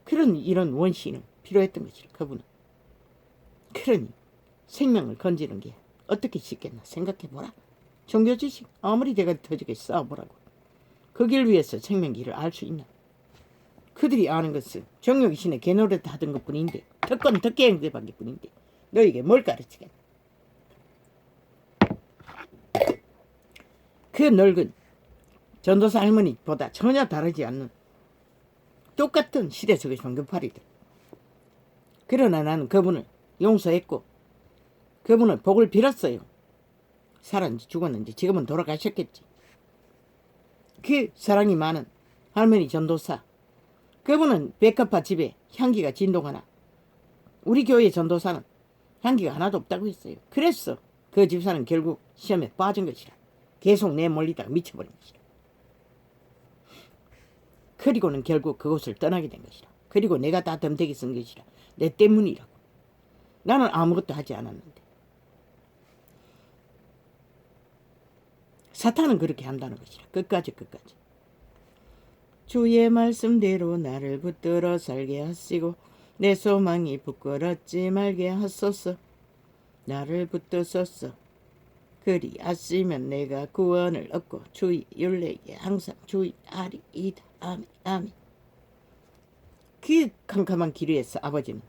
[SPEAKER 1] 그런 이런 원시는 필요했던 것이라. 그분은. 그러니 생명을 건지는 게 어떻게 쉽겠나 생각해보라. 종교지식 아무리 대가리 터지게 싸워보라고. 그 길 위에서 생명길을 알 수 있나. 그들이 아는 것은 정욕이신의 개노릇 하던 것뿐인데 특권 특계행대밖에 뿐인데 너에게 뭘 가르치겠나. 그 늙은 전도사 할머니보다 전혀 다르지 않는 똑같은 시대 속의 종교파리들. 그러나 나는 그분을 용서했고 그분을 복을 빌었어요. 살았는지 죽었는지 지금은 돌아가셨겠지. 그 사랑이 많은 할머니 전도사, 그분은 백합화 집에 향기가 진동하나 우리 교회 전도사는 향기가 하나도 없다고 했어요. 그래서 그 집사는 결국 시험에 빠진 것이라. 계속 내몰리다가 미쳐버린 것이라. 그리고는 결국 그곳을 떠나게 된 것이라. 그리고 내가 다 덤대기 쓴 것이라. 내 때문이라고. 나는 아무것도 하지 않았는데. 사탄은 그렇게 한다는 것이라. 끝까지. 주의 말씀대로 나를 붙들어 살게 하시고 내 소망이 부끄럽지 말게 하소서. 나를 붙드소서. 그리 하시면 내가 구원을 얻고 주의 율례에 항상 주의하리이다. 아멘. 그 캄캄한 길 위에서 아버지는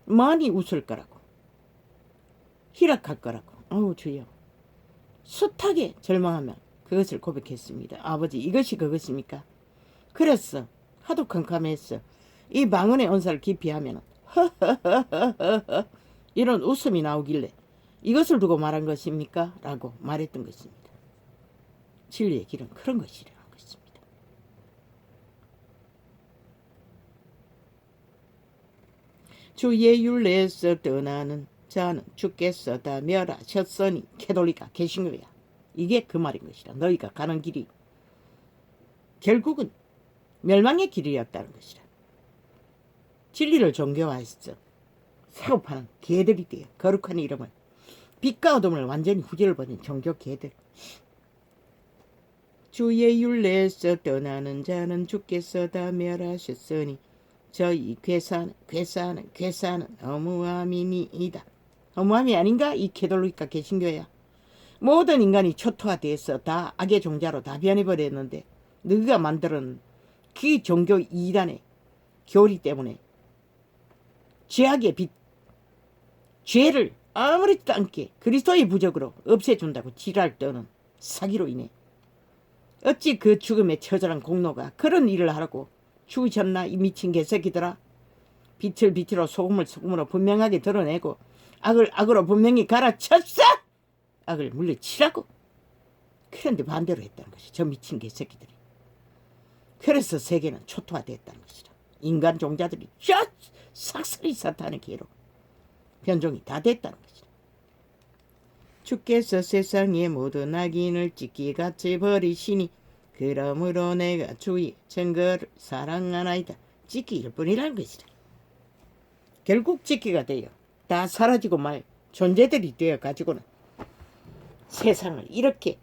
[SPEAKER 1] 많이 웃을 거라고, 희락할 거라고. 어우 주여. 숱하게 절망하며 그것을 고백했습니다. 아버지, 이것이 그것입니까? 그래서 하도 캄캄했어. 이 망언의 언사를 깊이 하면 허허허허허 이런 웃음이 나오길래 이것을 두고 말한 것입니까? 라고 말했던 것입니다. 진리의 길은 그런 것이라는 것입니다. 주의 율례에서 떠나는 자는 주께서 다 멸하셨으니 캐톨리카 개신교야. 이게 그 말인 것이라. 너희가 가는 길이 결국은 멸망의 길이었다는 것이라. 진리를 종교화했어. 사고파는 개들이 되어 거룩한 이름을, 빛과 어둠을 완전히 후질러버린 종교 개들. 주의 율례에서 떠나는 자는 주께서 다 멸하셨으니 저희 괴사는 허무함이니이다. 허무함이 아닌가? 이 캐톨릭과 개신교야. 모든 인간이 초토화돼서 다 악의 종자로 다 변해버렸는데 너희가 만드는 그 종교 이단의 교리 때문에 죄악의 빛, 죄를 아무렇지도 않게 그리스도의 부적으로 없애준다고 지랄 떠는 사기로 인해 어찌 그 죽음에 처절한 공로가 그런 일을 하라고 죽으셨나 이 미친 개새끼들아. 빛을 빛으로 소금을 소금으로 분명하게 드러내고 악을 악으로 분명히 갈아쳤어. 악을 물리치라고. 그런데 반대로 했다는 것이 저 미친 개새끼들이. 그래서 세계는 초토화됐다는 것이라. 인간 종자들이 쫙 삭슬이 사탄의 기회로 변종이 다 됐다는 것이라. 주께서 세상의 모든 악인을 찢기같이 버리시니 그러므로 내가 주의 증거를 사랑하나이다. 찢기일 뿐이라는 것이라. 결국 찢기가 되어 다 사라지고 말 존재들이 되어 가지고는 세상을 이렇게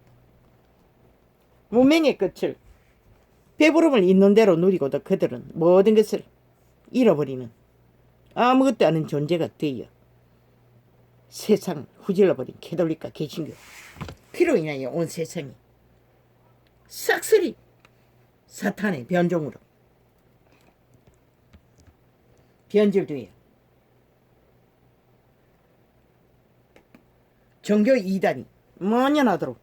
[SPEAKER 1] 문명의 끝을 배부름을 있는 대로 누리고도 그들은 모든 것을 잃어버리는 아무것도 아닌 존재가 되어 세상을 후질러버린 캐톨릭과 개신교 피로 인하여 온 세상이 싹쓸이 사탄의 변종으로 변질되어 종교 이단이 만연하도록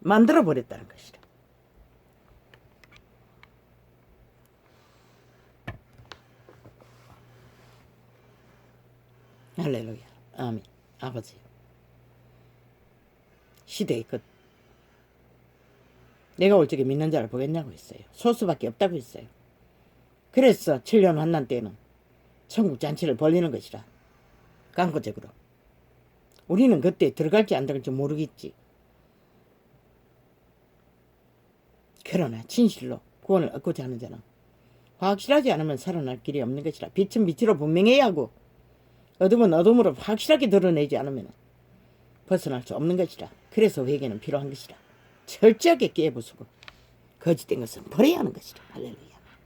[SPEAKER 1] 만들어버렸다는 것이다. 할렐루야. 아멘. 아버지. 시대의 끝. 내가 올 적에 믿는 자를 보겠냐고 했어요. 소수밖에 없다고 했어요. 그래서 7년 환난 때는 천국 잔치를 벌리는 것이라. 강구적으로. 우리는 그때 들어갈지 안 들어갈지 모르겠지. 그러나 진실로 구원을 얻고자 하는 자는 확실하지 않으면 살아날 길이 없는 것이라. 빛은 빛으로 분명해야 하고 어둠은 어둠으로 확실하게 드러내지 않으면 벗어날 수 없는 것이라. 그래서 회개는 필요한 것이라. 철저하게 깨부수고 거짓된 것은 버려야 하는 것이라. 할렐루야.